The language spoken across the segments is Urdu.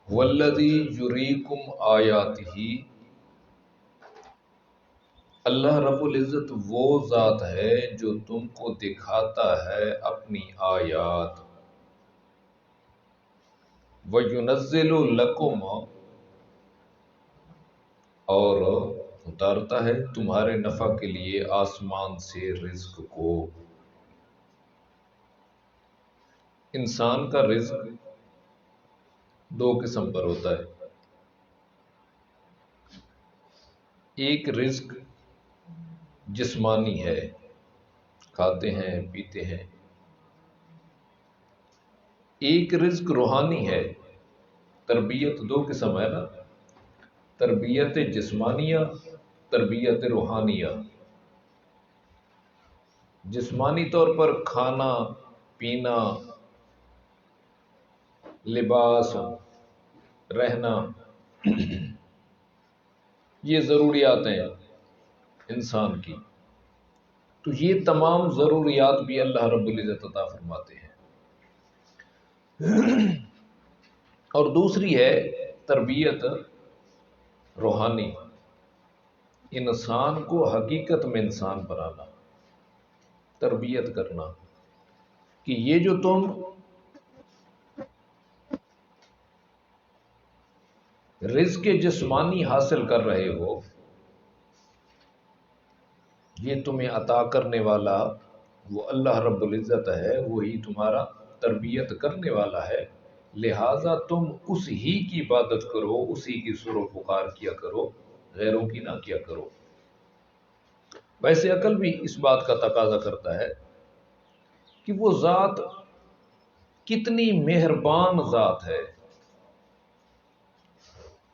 والذی یریکم آیاتہ، اللہ رب العزت وہ ذات ہے جو تم کو دکھاتا ہے اپنی آیات، وَيُنَزِّلُ لَكُمْ، اور اتارتا ہے تمہارے نفع کے لیے آسمان سے رزق کو۔ انسان کا رزق دو قسم پر ہوتا ہے، ایک رزق جسمانی ہے، کھاتے ہیں پیتے ہیں، ایک رزق روحانی ہے۔ تربیت دو قسم ہے نا، تربیت جسمانیہ، تربیت روحانیہ۔ جسمانی طور پر کھانا پینا، لباس، رہنا، یہ ضروریات ہیں انسان کی، تو یہ تمام ضروریات بھی اللہ رب العزت عطا فرماتے ہیں۔ اور دوسری ہے تربیت روحانی، انسان کو حقیقت میں انسان بنانا، تربیت کرنا، کہ یہ جو تم رزق جسمانی حاصل کر رہے ہو، یہ تمہیں عطا کرنے والا وہ اللہ رب العزت ہے، وہی تمہارا تربیت کرنے والا ہے، لہٰذا تم اس ہی کی عبادت کرو، اسی کی سر و پکار کیا کرو، غیروں کی نہ کیا کرو۔ ویسے عقل بھی اس بات کا تقاضا کرتا ہے کہ وہ ذات کتنی مہربان ذات ہے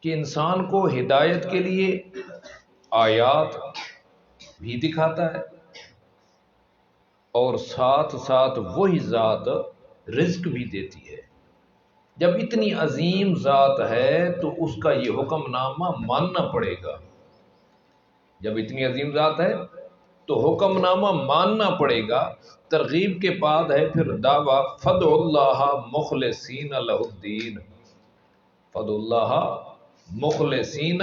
کہ انسان کو ہدایت کے لیے آیات بھی دکھاتا ہے، اور ساتھ ساتھ وہی ذات رزق بھی دیتی ہے۔ جب اتنی عظیم ذات ہے تو اس کا یہ حکم نامہ ماننا پڑے گا۔ جب اتنی عظیم ذات ہے تو حکم نامہ ماننا پڑے گا۔ ترغیب کے بعد ہے پھر دعویٰ فَادْعُوا اللَّهَ مُخْلِصِينَ لَهُ الدِّينَ، فَادْعُوا اللَّهَ مُخْلِصِينَ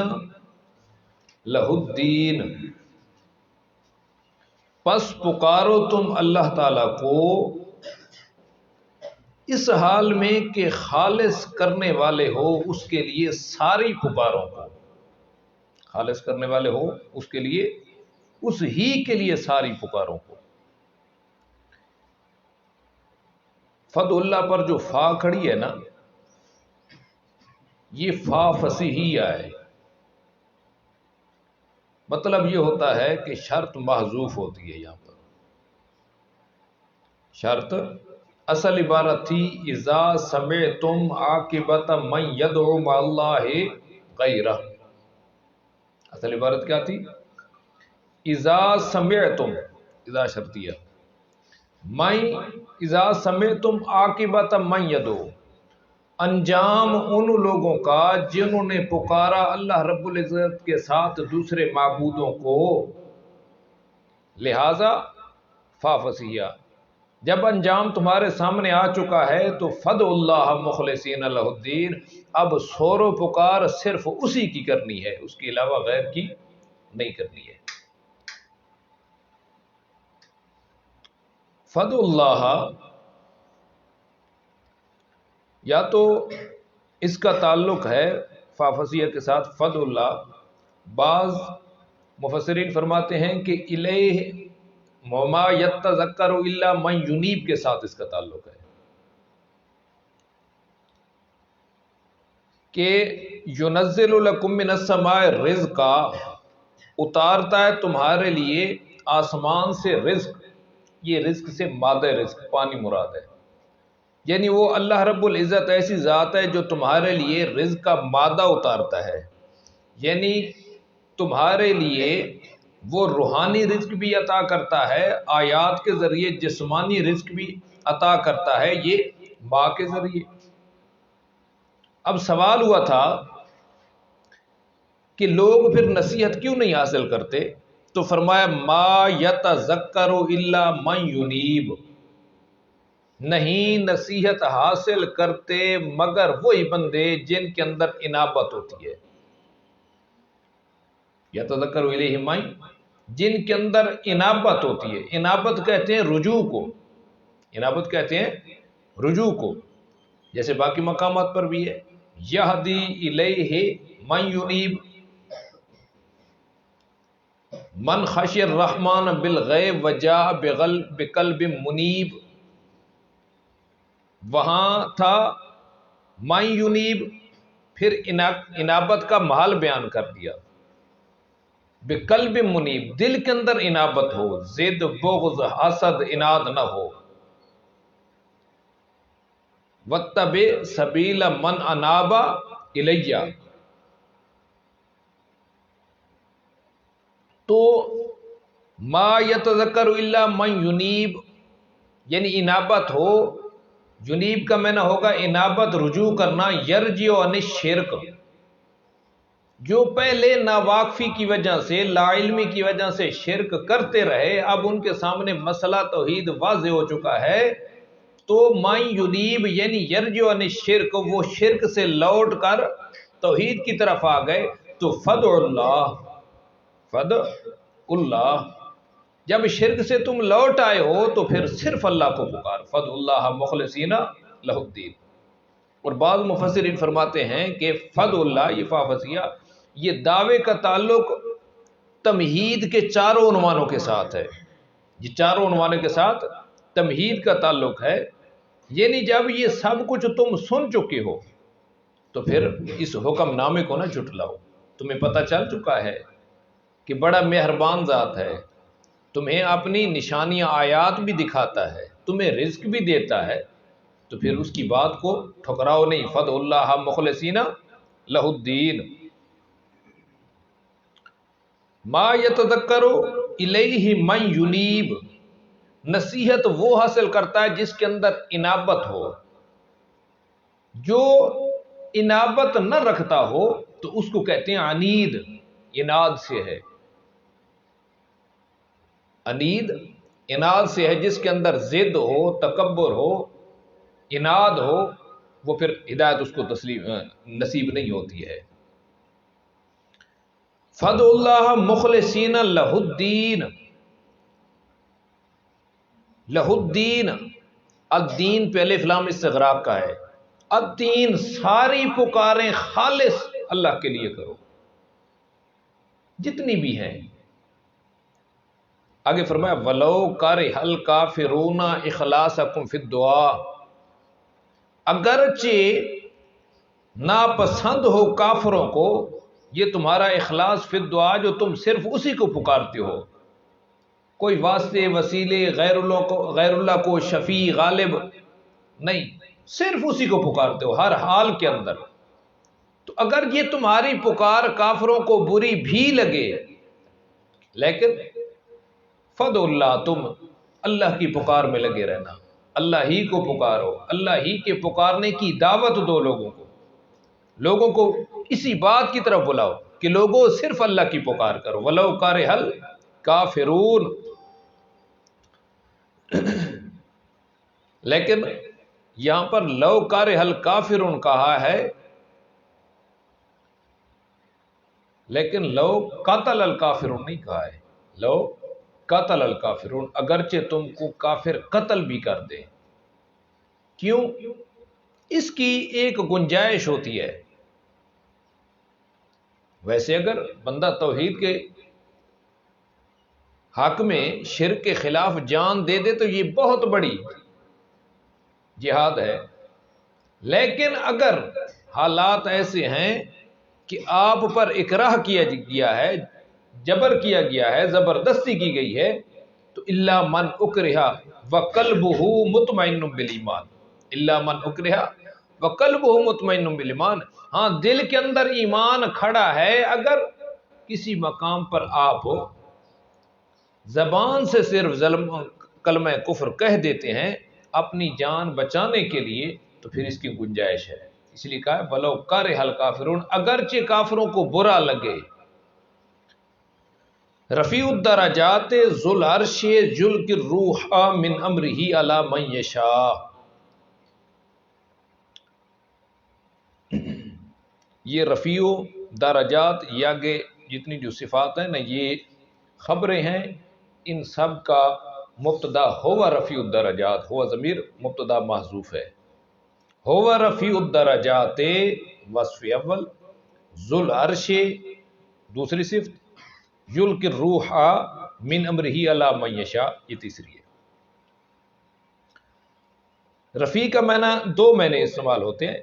لَهُ الدِّينَ، پس پکارو تم اللہ تعالیٰ کو اس حال میں کہ خالص کرنے والے ہو اس کے لیے ساری پکاروں کو، خالص کرنے والے ہو اس کے لیے، اس ہی کے لیے ساری پکاروں کو۔ فد اللہ پر جو فا کھڑی ہے نا، یہ فا فصیحیہ ہے، مطلب یہ ہوتا ہے کہ شرط محذوف ہوتی ہے یہاں پر۔ شرط اصل عبارت تھی اذا سمعتم عاقبت من يدعو مع اللہ غیرہ، اصل عبارت کیا تھی؟ اذا سمعتم، اذا شرطیہ، اذا سمعتم عاقبت من يدعو، انجام ان لوگوں کا جنہوں نے پکارا اللہ رب العزت کے ساتھ دوسرے معبودوں کو، لہذا فا فصیحہ، جب انجام تمہارے سامنے آ چکا ہے تو فَادْعُوا اللَّهَ مُخْلِصِينَ لَهُ الدِّينَ، اب سور و پکار صرف اسی کی کرنی ہے، اس کے علاوہ غیر کی نہیں کرنی ہے۔ فَادْعُوا اللَّهَ، یا تو اس کا تعلق ہے فا فصیحہ کے ساتھ فَادْعُوا اللَّهَ، بعض مفسرین فرماتے ہیں کہ الیہ وما یتذکر الا من ینیب کے ساتھ اس کا تعلق ہے، کہ ینزل لکم من السماء رزقا، اتارتا ہے تمہارے لیے آسمان سے رزق، یہ رزق سے مادہ رزق پانی مراد ہے، یعنی وہ اللہ رب العزت ایسی ذات ہے جو تمہارے لیے رزق کا مادہ اتارتا ہے، یعنی تمہارے لیے وہ روحانی رزق بھی عطا کرتا ہے، آیات کے ذریعے جسمانی رزق بھی عطا کرتا ہے، یہ ماں کے ذریعے۔ اب سوال ہوا تھا کہ لوگ پھر نصیحت کیوں نہیں حاصل کرتے، تو فرمایا ما یتذکر الا من ینیب، نہیں نصیحت حاصل کرتے مگر وہی بندے جن کے اندر انابت ہوتی ہے. یتذکر الیہ من، جن کے اندر انابت ہوتی ہے. انابت کہتے ہیں رجوع کو، انابت کہتے ہیں رجوع کو، جیسے باقی مقامات پر بھی ہے. یہدی الیہ من ینیب، من خشی الرحمن بالغیب وجاء بقلب منیب. وہاں تھا من ینیب، پھر انابت کا محل بیان کر دیا. بقلب منیب، دل کے اندر انابت ہو، ضد بغض حسد اناد نہ ہو. واتبع سبیل من اناب الیہ، تو ما یتذکر الا من ینیب، یعنی انابت ہو. ینیب کا معنی ہوگا انابت، رجوع کرنا. یرجع عن الشرک، جو پہلے ناواقفی کی وجہ سے، لا علمی کی وجہ سے شرک کرتے رہے، اب ان کے سامنے مسئلہ توحید واضح ہو چکا ہے، تو من ینیب یعنی یرجع عن الشرک، وہ شرک سے لوٹ کر توحید کی طرف آ گئے. تو فدع اللہ، جب شرک سے تم لوٹ آئے ہو تو پھر صرف اللہ کو پکار. فدع اللہ مخلصین لہ الدین. اور بعض مفسرین فرماتے ہیں کہ فدع اللہ، یہ فافسیہ، یہ دعوے کا تعلق تمہید کے چاروں عنوانوں کے ساتھ ہے. یہ چاروں عنوانوں کے ساتھ تمہید کا تعلق ہے. یعنی جب یہ سب کچھ تم سن چکے ہو تو پھر اس حکم نامے کو نہ جھٹلاؤ. تمہیں پتہ چل چکا ہے کہ بڑا مہربان ذات ہے، تمہیں اپنی نشانیاں آیات بھی دکھاتا ہے، تمہیں رزق بھی دیتا ہے، تو پھر اس کی بات کو ٹھکراؤ نہیں. فدع اللہ مخلصین لہ الدین. ما یتذکر الیہ من ینیب، نصیحت وہ حاصل کرتا ہے جس کے اندر انابت ہو. جو انابت نہ رکھتا ہو تو اس کو کہتے ہیں عنید، اناد سے ہے. عنید اناد سے ہے، جس کے اندر ضد ہو، تکبر ہو، اناد ہو، وہ پھر ہدایت اس کو نصیب نہیں ہوتی ہے. فدع اللہ مخلصین لہ الدین. لہ الدین، الدین پہلے فلام استغراق کا ہے. الدین، ساری پکاریں خالص اللہ کے لیے کرو، جتنی بھی ہیں. آگے فرمایا ولو کرہ الکافرون اخلاصکم فی الدعاء، اگرچہ ناپسند ہو کافروں کو یہ تمہارا اخلاص فی الدعاء، جو تم صرف اسی کو پکارتے ہو، کوئی واسطے وسیلے غیر اللہ کو شفیع غالب نہیں، صرف اسی کو پکارتے ہو ہر حال کے اندر. تو اگر یہ تمہاری پکار کافروں کو بری بھی لگے، لیکن فدع اللہ، تم اللہ کی پکار میں لگے رہنا، اللہ ہی کو پکارو، اللہ ہی کے پکارنے کی دعوت دو لوگوں کو اسی بات کی طرف بلاؤ کہ لوگوں صرف اللہ کی پکار کرو. ولو کرہ الکافرون، لیکن یہاں پر لو کرہ الکافرون کہا ہے، لیکن لو قتل الکافرون نہیں کہا ہے. لو قتل الکافرون، اگرچہ تم کو کافر قتل بھی کر دے. کیوں؟ اس کی ایک گنجائش ہوتی ہے. ویسے اگر بندہ توحید کے حق میں شرک کے خلاف جان دے دے تو یہ بہت بڑی جہاد ہے. لیکن اگر حالات ایسے ہیں کہ آپ پر اکراہ کیا گیا ہے، جبر کیا گیا ہے، زبردستی کی گئی ہے، تو الا من اکرہ وقلبہ مطمئن بالایمان. الا من اکرہ وقلبہ مطمئن بالایمان، ہاں دل کے اندر ایمان کھڑا ہے. اگر کسی مقام پر آپ زبان سے صرف کلمہ کفر کہہ دیتے ہیں اپنی جان بچانے کے لیے، تو پھر اس کی گنجائش ہے. اس لیے کہا ولو کرہ الکافرون، اگرچہ کافروں کو برا لگے. رفیع الدرجات ذو العرش یلقی الروح من امرہ علی من یشاء، یہ رفیع درجات یہ آگے جتنی جو صفات ہیں نا یہ خبریں ہیں، ان سب کا مبتدا ہوا رفیع الدرجات، ہوا ضمیر مبتدا محذوف ہے، ہوا رفیع الدرجات وصف اول، ذو العرش دوسری صفت، یلقی الروح من امرہ علی من یشاء یہ تیسری ہے۔ رفیع کا معنی دو معنی استعمال ہوتے ہیں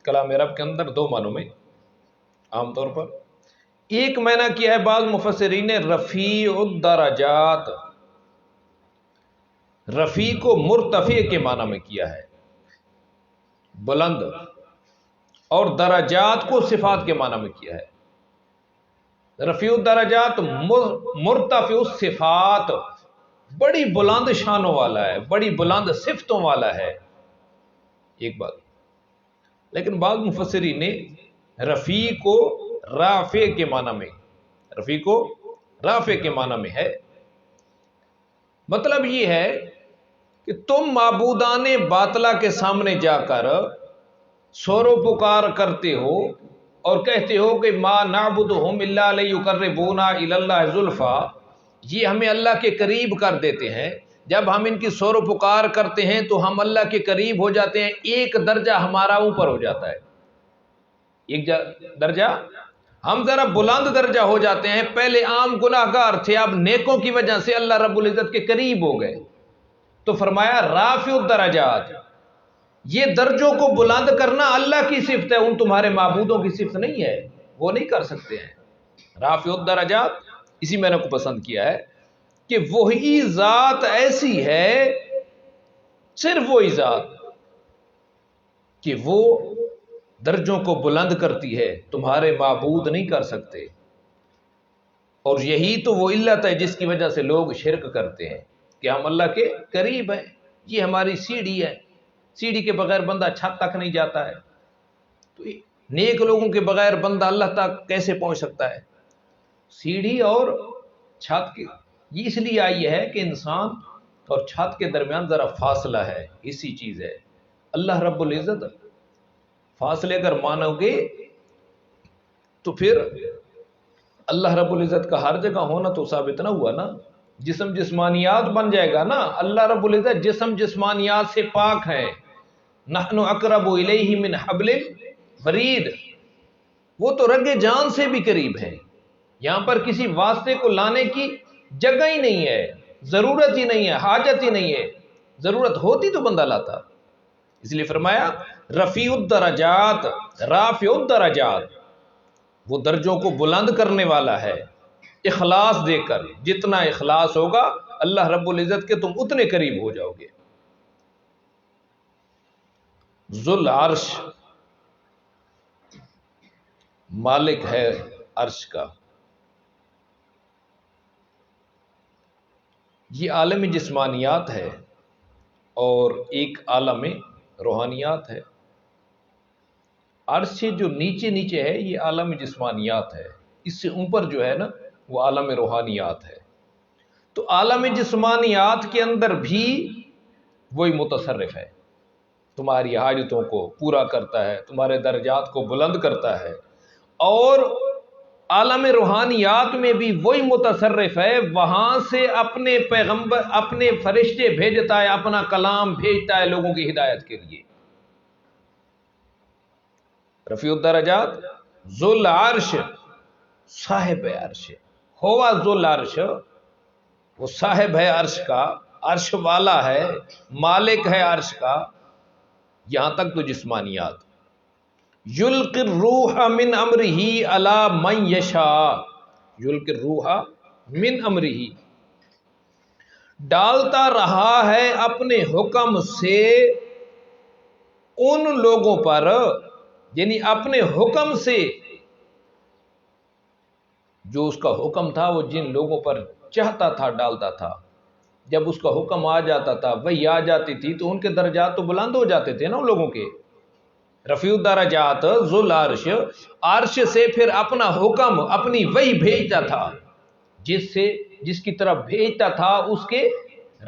کلام عرب کے اندر، دو معنوں میں عام طور پر۔ ایک معنی کیا ہے بعض مفسرین نے رفیع الدرجات، رفیع کو مرتفع کے معنی میں کیا ہے، بلند، اور درجات کو صفات کے معنی میں کیا ہے۔ رفیع الدرجات مرتفع الصفات، بڑی بلند شانوں والا ہے، بڑی بلند صفتوں والا ہے، ایک بات۔ لیکن بعض مفسرین نے رفیع کو رافع کے معنی میں، رفیع کو رافع کے معنی میں ہے۔ مطلب یہ ہے کہ تم معبودان باطلہ کے سامنے جا کر سور و پکار کرتے ہو اور کہتے ہو کہ ما نعبدہم الا لیقربونا الی اللہ زلفیٰ، یہ ہمیں اللہ کے قریب کر دیتے ہیں، جب ہم ان کی سور و پکار کرتے ہیں تو ہم اللہ کے قریب ہو جاتے ہیں، ایک درجہ ہمارا اوپر ہو جاتا ہے، ایک درجہ ہم ذرا بلند درجہ ہو جاتے ہیں۔ پہلے عام گناہ گار تھے، اب نیکوں کی وجہ سے اللہ رب العزت کے قریب ہو گئے، تو فرمایا رافع الدرجات، یہ درجوں کو بلند کرنا اللہ کی صفت ہے، ان تمہارے معبودوں کی صفت نہیں ہے، وہ نہیں کر سکتے ہیں۔ رافع الدرجات اسی میں نے کو پسند کیا ہے کہ وہی ذات ایسی ہے، صرف وہی ذات کہ وہ درجوں کو بلند کرتی ہے، تمہارے معبود نہیں کر سکتے۔ اور یہی تو وہ علت ہے جس کی وجہ سے لوگ شرک کرتے ہیں کہ ہم اللہ کے قریب ہیں، یہ ہماری سیڑھی ہے، سیڑھی کے بغیر بندہ چھت تک نہیں جاتا ہے، تو نیک لوگوں کے بغیر بندہ اللہ تک کیسے پہنچ سکتا ہے؟ سیڑھی اور چھت کی یہ اس لیے آئی ہے کہ انسان اور چھت کے درمیان ذرا فاصلہ ہے، اسی چیز ہے۔ اللہ رب العزت فاصلے اگر مانو گے تو پھر اللہ رب العزت کا ہر جگہ ہونا تو ثابت نہ ہوا نا، جسم جسمانیات بن جائے گا نا۔ اللہ رب العزت جسم جسمانیات سے پاک ہے، نحن اقرب الیہ من حبل الورید، وہ تو رگ جان سے بھی قریب ہے، یہاں پر کسی واسطے کو لانے کی جگہ ہی نہیں ہے، ضرورت ہی نہیں ہے، حاجت ہی نہیں ہے، ضرورت ہوتی تو بندہ لاتا۔ اس لیے فرمایا رفیع الدرجات، رافع الدرجات، وہ درجوں کو بلند کرنے والا ہے، اخلاص دے کر، جتنا اخلاص ہوگا اللہ رب العزت کے تم اتنے قریب ہو جاؤ گے۔ ذو العرش، مالک ہے عرش کا، یہ عالم جسمانیات ہے اور ایک عالم روحانیات ہے۔ عرش سے جو نیچے نیچے ہے یہ عالم جسمانیات ہے، اس سے اوپر جو ہے نا وہ عالم روحانیات ہے۔ تو عالم جسمانیات کے اندر بھی وہی متصرف ہے، تمہاری حاجتوں کو پورا کرتا ہے، تمہارے درجات کو بلند کرتا ہے، اور عالم روحانیات میں بھی وہی متصرف ہے، وہاں سے اپنے پیغمبر، اپنے فرشتے بھیجتا ہے، اپنا کلام بھیجتا ہے لوگوں کی ہدایت کے لیے۔ رفیع الدرجات، ذو العرش، صاحب عرش، ہوا ذو العرش، وہ صاحب ہے عرش کا، عرش والا ہے، مالک ہے عرش کا، یہاں تک تو جسمانیات۔ یلقی الروح من امرہ علی من یشاء، یلقی الروح من امرہ، ڈالتا رہا ہے اپنے حکم سے ان لوگوں پر، یعنی اپنے حکم سے، جو اس کا حکم تھا وہ جن لوگوں پر چاہتا تھا ڈالتا تھا، جب اس کا حکم آ جاتا تھا، وہی آ جاتی تھی تو ان کے درجات تو بلند ہو جاتے تھے نا ان لوگوں کے۔ رفیع الدرجات ذو العرش، عرش سے پھر اپنا حکم، اپنی وحی بھیجتا تھا، جس کی طرف بھیجتا تھا اس کے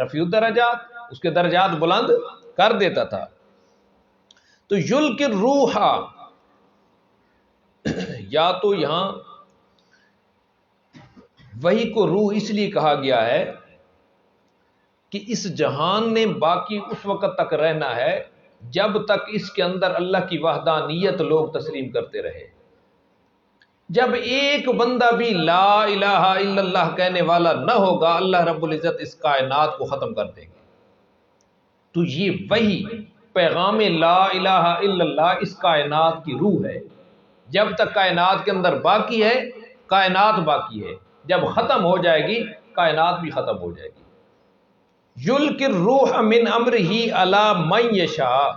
رفیع الدرجات، اس کے درجات بلند کر دیتا تھا۔ تو یلقی الروح، یا تو یہاں وحی کو روح اس لیے کہا گیا ہے کہ اس جہان نے باقی اس وقت تک رہنا ہے جب تک اس کے اندر اللہ کی وحدانیت لوگ تسلیم کرتے رہے۔ جب ایک بندہ بھی لا الہ الا اللہ کہنے والا نہ ہوگا، اللہ رب العزت اس کائنات کو ختم کر دیں گے۔ تو یہ وہی پیغام لا الہ الا اللہ اس کائنات کی روح ہے۔ جب تک کائنات کے اندر باقی ہے، کائنات باقی ہے، جب ختم ہو جائے گی کائنات بھی ختم ہو جائے گی۔ یلقی الروح من امرہ علی من یشاء،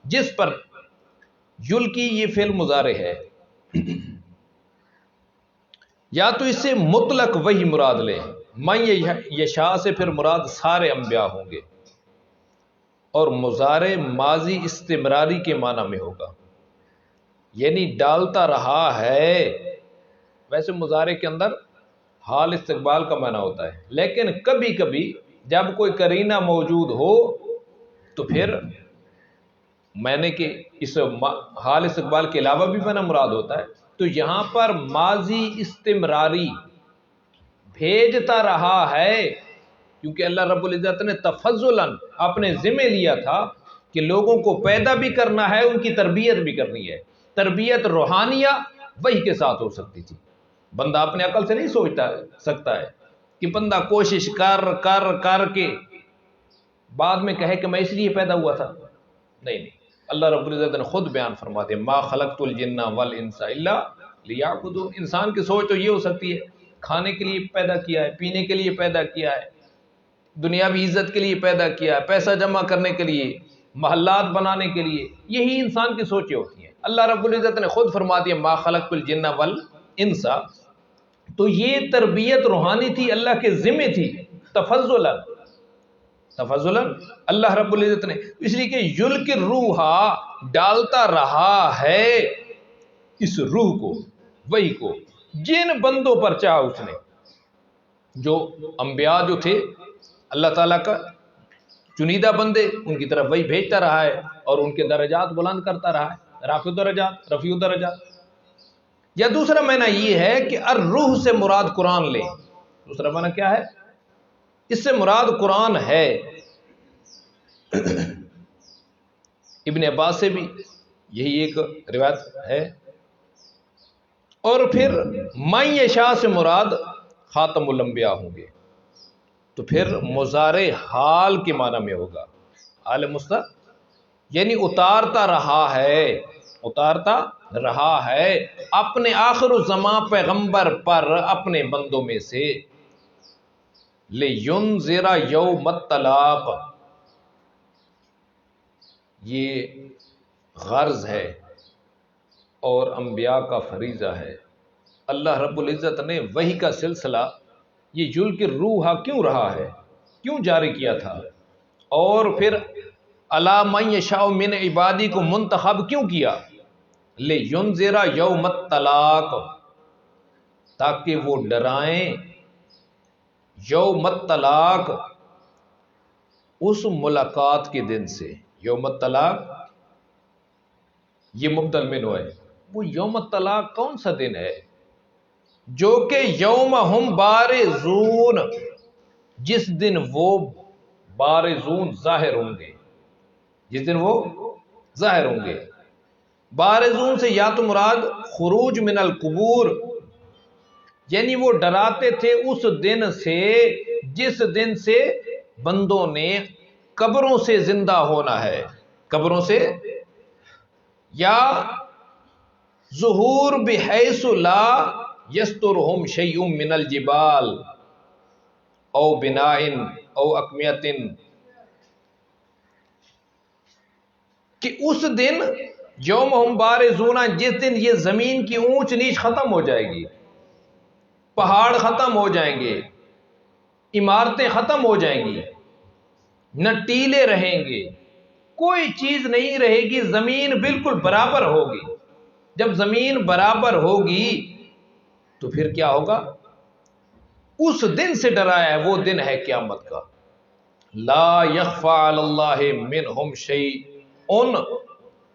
جس پر یلقی یہ فعل مضارع ہے، یا تو اس سے مطلق وہی مراد لیں، من یشاء سے پھر مراد سارے انبیاء ہوں گے، اور مضارع ماضی استمراری کے معنی میں ہوگا، یعنی ڈالتا رہا ہے۔ ویسے مضارع کے اندر حال استقبال کا معنی ہوتا ہے، لیکن کبھی کبھی جب کوئی قرینہ موجود ہو تو پھر میں نے کہ اس حال استقبال کے علاوہ بھی معنی مراد ہوتا ہے۔ تو یہاں پر ماضی استمراری بھیجتا رہا ہے، کیونکہ اللہ رب العزت نے تفضلاً اپنے ذمہ لیا تھا کہ لوگوں کو پیدا بھی کرنا ہے، ان کی تربیت بھی کرنی ہے۔ تربیت روحانیہ وحی کے ساتھ ہو سکتی تھی، بندہ اپنے عقل سے نہیں سوچتا سکتا ہے کہ بندہ کوشش کر کر کر کے بعد میں کہے کہ میں اس لیے پیدا ہوا تھا۔ نہیں، اللہ رب العزت نے خود بیان فرماتے ہیں ما خلقت الجن والانس الا لیعبدون۔ انسان کی سوچ تو یہ ہو سکتی ہے کھانے کے لیے پیدا کیا ہے، پینے کے لیے پیدا کیا ہے، دنیاوی عزت کے لیے پیدا کیا ہے، پیسہ جمع کرنے کے لیے، محلات بنانے کے لیے، یہی انسان کی سوچیں ہوتی ہیں۔ اللہ رب العزت نے خود فرما دیا ما خلقت الجن والانس، تو یہ تربیت روحانی تھی، اللہ کے ذمہ تھی، تفضلاً اللہ رب العزت نے، اس لیے کہ یلقی الروح ڈالتا رہا ہے اس روح کو، وہی کو، جن بندوں پر چاہا اس نے۔ جو انبیاء جو تھے اللہ تعالیٰ کا چنیدہ بندے، ان کی طرف وہی بھیجتا رہا ہے اور ان کے درجات بلند کرتا رہا ہے، رفیع درجات۔ یا دوسرا معنی یہ ہے کہ الروح سے مراد قرآن لیں۔ دوسرا معنی کیا ہے؟ اس سے مراد قرآن ہے۔ ابن عباس سے بھی یہی ایک روایت ہے۔ اور پھر من یشاء سے مراد خاتم الانبیاء ہوں گے، تو پھر مضارع حال کے معنی میں ہوگا، حال مستقبل، یعنی اتارتا رہا ہے اپنے آخر الزمان پیغمبر پر اپنے بندوں میں سے، لِيُنذِرَ يَوْمَ الطَّلَاقِ، یہ غرض ہے اور انبیاء کا فریضہ ہے۔ اللہ رب العزت نے وحی کا سلسلہ یہ یلقی الروح کیوں رہا ہے، کیوں جاری کیا تھا، اور پھر علی من یشاء من عبادی کو منتخب کیوں کیا، لِيُنذِرَ يَوْمَ الطَّلَاقِ، تاکہ وہ ڈرائیں یوم الطلاق، اس ملاقات کے دن سے۔ یوم الطلاق یہ مبدل منہ ہے، وہ یوم الطلاق کون سا دن ہے؟ جو کہ یوم ہم بارزون، جس دن وہ بارزون ظاہر ہوں گے، جس دن وہ ظاہر ہوں گے۔ بارزون سے یا تو مراد خروج من القبور، یعنی وہ ڈراتے تھے اس دن سے جس دن سے بندوں نے قبروں سے زندہ ہونا ہے، قبروں سے، یا ظہور بحیث لا یسترہم شیء من الجبال او بناء او اکمیت، کہ اس دن یوم ہم بارزون، جس دن یہ زمین کی اونچ نیچ ختم ہو جائے گی، پہاڑ ختم ہو جائیں گے، عمارتیں ختم ہو جائیں گی، نہ ٹیلے رہیں گے، کوئی چیز نہیں رہے گی، زمین بالکل برابر ہوگی۔ جب زمین برابر ہوگی تو پھر کیا ہوگا؟ اس دن سے ڈرایا ہے، وہ دن ہے قیامت کا۔ لا یخفی علی اللہ منہم شیء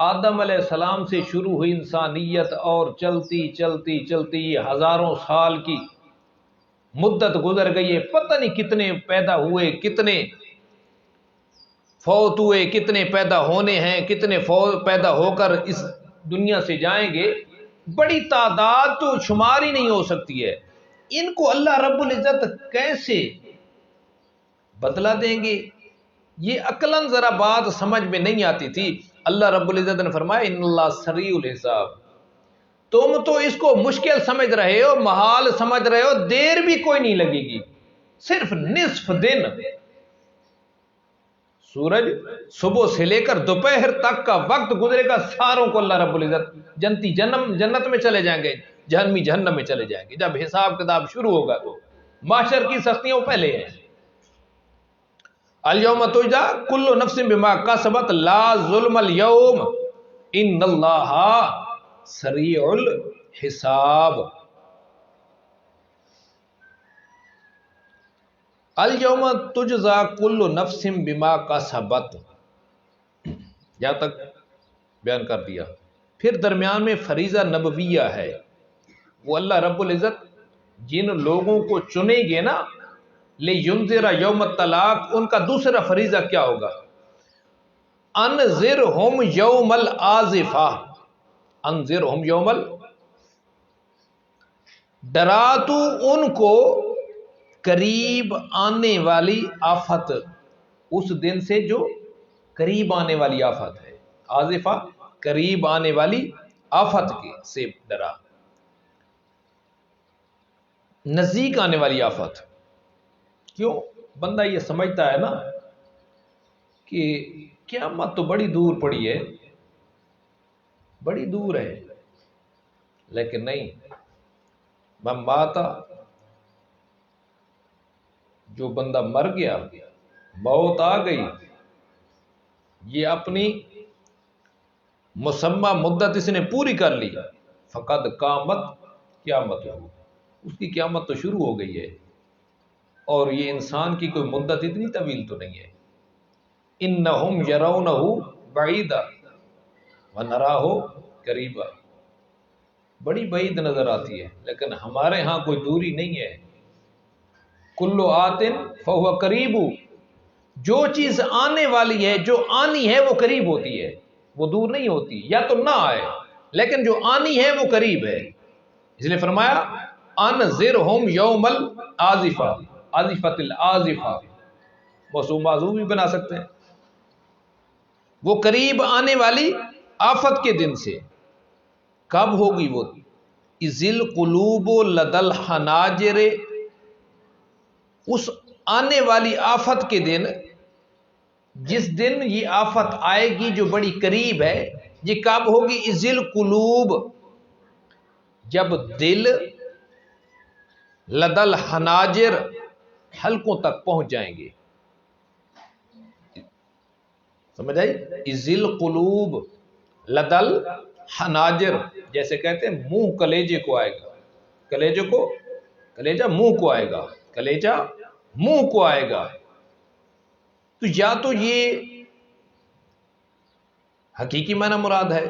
آدم علیہ السلام سے شروع ہوئی انسانیت اور چلتی چلتی چلتی ہزاروں سال کی مدت گزر گئی ہے، پتہ نہیں کتنے پیدا ہوئے، کتنے فوت ہوئے، کتنے پیدا ہونے ہیں، کتنے پیدا ہو کر اس دنیا سے جائیں گے، بڑی تعداد تو شمار ہی نہیں ہو سکتی ہے۔ ان کو اللہ رب العزت کیسے بدلہ دیں گے؟ یہ عقلاً ذرا بات سمجھ میں نہیں آتی تھی۔ اللہ رب العزت نے فرمایا ان اللہ سریع الحساب، تم تو اس کو مشکل سمجھ رہے ہو، محال سمجھ رہے ہو، دیر بھی کوئی نہیں لگے گی، صرف نصف دن، سورج صبح سے لے کر دوپہر تک کا وقت گزرے گا، ساروں کو اللہ رب العزت جنتی جنت میں چلے جائیں گے، جہنمی جہنم میں چلے جائیں گے۔ جب حساب کتاب شروع ہوگا تو معاشر کی سختیاں پہلے ہیں۔ الیوم تجزا کل نفس بما کسبت لا ظلم اليوم ان اللہ سریع الحساب۔ الیوم تجزا کل نفس بما کسبت، یہاں تک بیان کر دیا۔ پھر درمیان میں فریضہ نبویہ ہے، وہ اللہ رب العزت جن لوگوں کو چنیں گے نا لِيُنذِرَ یوم الطلاق، ان کا دوسرا فریضہ کیا ہوگا؟ انذرہم یوم الآزفہ، انذرہم یوم ڈرا تو ان کو قریب آنے والی آفت، اس دن سے جو قریب آنے والی آفت ہے، آزفہ قریب آنے والی آفت کے سے ڈرا، نزدیک آنے والی آفت۔ کیوں؟ بندہ یہ سمجھتا ہے نا کہ قیامت تو بڑی دور پڑی ہے، بڑی دور ہے، لیکن نہیں، من مات، جو بندہ مر گیا، موت آ گئی، یہ اپنی مسمى مدت اس نے پوری کر لی، فقد قامت قیامت، اس کی قیامت تو شروع ہو گئی ہے۔ اور یہ انسان کی کوئی مدت اتنی طویل تو نہیں ہے۔ انہم یرونہ بعیدا ونراہ قریبا، بڑی بعید نظر آتی ہے، لیکن ہمارے ہاں کوئی دوری نہیں ہے۔ کل آت فہو قریب، جو چیز آنے والی ہے، جو آنی ہے وہ قریب ہوتی ہے، وہ دور نہیں ہوتی، یا تو نہ آئے، لیکن جو آنی ہے وہ قریب ہے۔ اس لیے فرمایا انذرہم یوم الآزفہ، آزفۃ الآزفہ، موصوف معذوف بھی بنا سکتے ہیں، وہ قریب آنے والی آفت کے دن سے۔ کب ہوگی وہ؟ اذ القلوب لدى الحناجر، اس آنے والی آفت کے دن، جس دن یہ آفت آئے گی جو بڑی قریب ہے، یہ کب ہوگی؟ اذ القلوب، جب دل لدى الحناجر، حلقوں تک پہنچ جائیں گے، سمجھ آئی؟ اذ القلوب لدى الحناجر، جیسے کہتے ہیں منہ کلیجے کو آئے گا، کلیجے کو، کلیجہ منہ کو آئے گا، کلیجہ منہ کو آئے گا۔ تو یا تو یہ حقیقی معنی مراد ہے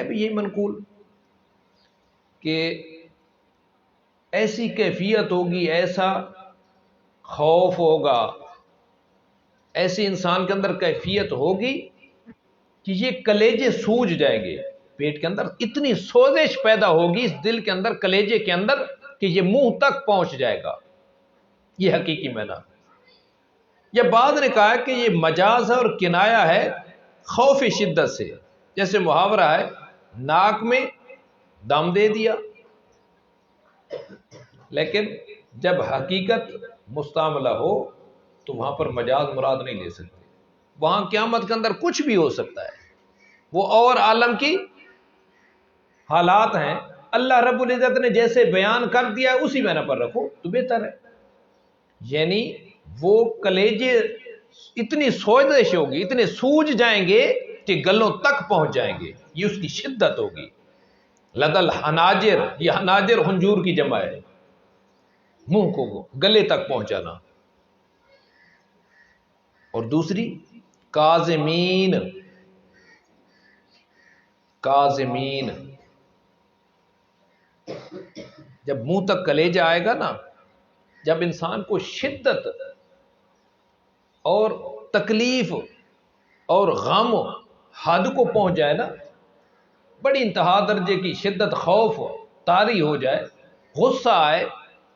بھی یہ منقول کہ ایسی کیفیت ہوگی، ایسا خوف ہوگا، ایسی انسان کے اندر کیفیت ہوگی کہ یہ کلیجے سوج جائیں گے، پیٹ کے اندر اتنی سوزش پیدا ہوگی اس دل کے اندر، کلیجے کے اندر، کہ یہ منہ تک پہنچ جائے گا۔ یہ حقیقی معنی۔ یا بعض نے کہا کہ یہ مجاز ہے اور کنایا ہے خوف شدت سے، جیسے محاورہ ہے ناک میں دم دے دیا، لیکن جب حقیقت مستعملہ ہو تو وہاں پر مجاز مراد نہیں لے سکتے، وہاں قیامت کے اندر کچھ بھی ہو سکتا ہے، وہ اور عالم کی حالات ہیں، اللہ رب العزت نے جیسے بیان کر دیا اسی معنی پر رکھو تو بہتر ہے۔ یعنی وہ کلیجے اتنی سوزش ہوگی، اتنے سوج جائیں گے کہ گلوں تک پہنچ جائیں گے، یہ اس کی شدت ہوگی۔ لدى الحناجر، یہ حناجر حنجور کی جمع ہے، منہ کو گلے تک پہنچانا۔ اور دوسری کاظمین، کاظمین، جب منہ تک کلیجہ آئے گا نا، جب انسان کو شدت اور تکلیف اور غم حد کو پہنچ جائے نا، بڑی انتہا درجے کی شدت، خوف طاری ہو جائے، غصہ آئے،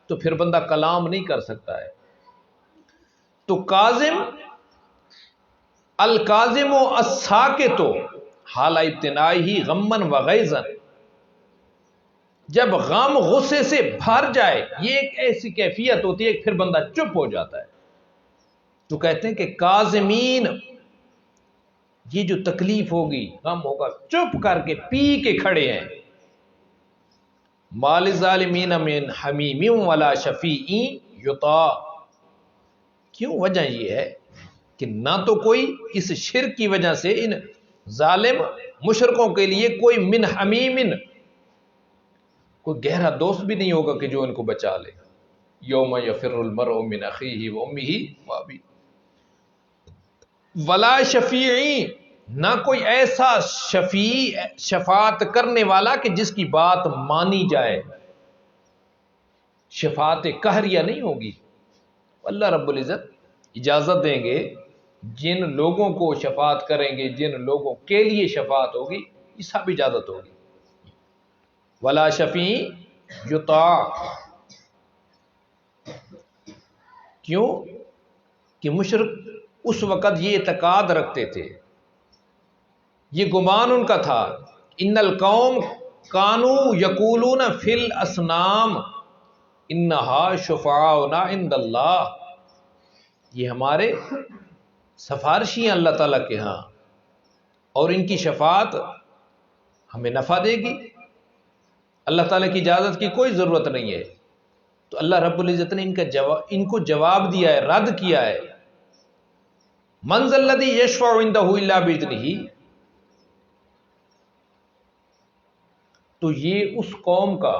تو پھر بندہ کلام نہیں کر سکتا ہے۔ تو کاظم، الکاظم و الساکت حال ابتنائی ہی غمن و غیظن، جب غم غصے سے بھر جائے، یہ ایک ایسی کیفیت ہوتی ہے کہ پھر بندہ چپ ہو جاتا ہے۔ تو کہتے ہیں کہ کاظمین، یہ جو تکلیف ہوگی، غم ہوگا، چپ کر کے پی کے کھڑے ہیں۔ مال ظالمین من حمیم ولا شفیع یطاع، کیوں؟ وجہ یہ ہے کہ نہ تو کوئی اس شرک کی وجہ سے ان ظالم مشرکوں کے لیے کوئی من حمیم، کوئی گہرا دوست بھی نہیں ہوگا کہ جو ان کو بچا لے۔ یوم یفر المرء من اخیہ و امہ و ابیہ، ولا شفیع، نہ کوئی ایسا شفیع، شفاعت کرنے والا کہ جس کی بات مانی جائے، شفاعت قہریہ نہیں ہوگی۔ اللہ رب العزت اجازت دیں گے، جن لوگوں کو شفاعت کریں گے، جن لوگوں کے لیے شفاعت ہوگی، یہ سب اجازت ہوگی۔ ولا شفیع یطاع، کیوں کہ مشرک اس وقت یہ اعتقاد رکھتے تھے، یہ گمان ان کا تھا، ان القوم کانوا یقولون فی الاصنام انہا شفعاؤنا عند اللہ، یہ ہمارے سفارشی ہیں اللہ تعالیٰ کے ہاں، اور ان کی شفاعت ہمیں نفع دے گی، اللہ تعالیٰ کی اجازت کی کوئی ضرورت نہیں ہے۔ تو اللہ رب العزت نے ان کو جواب دیا ہے، رد کیا ہے۔ من ذا الذی یشفع عندہ الا باذنہ، تو یہ اس قوم کا،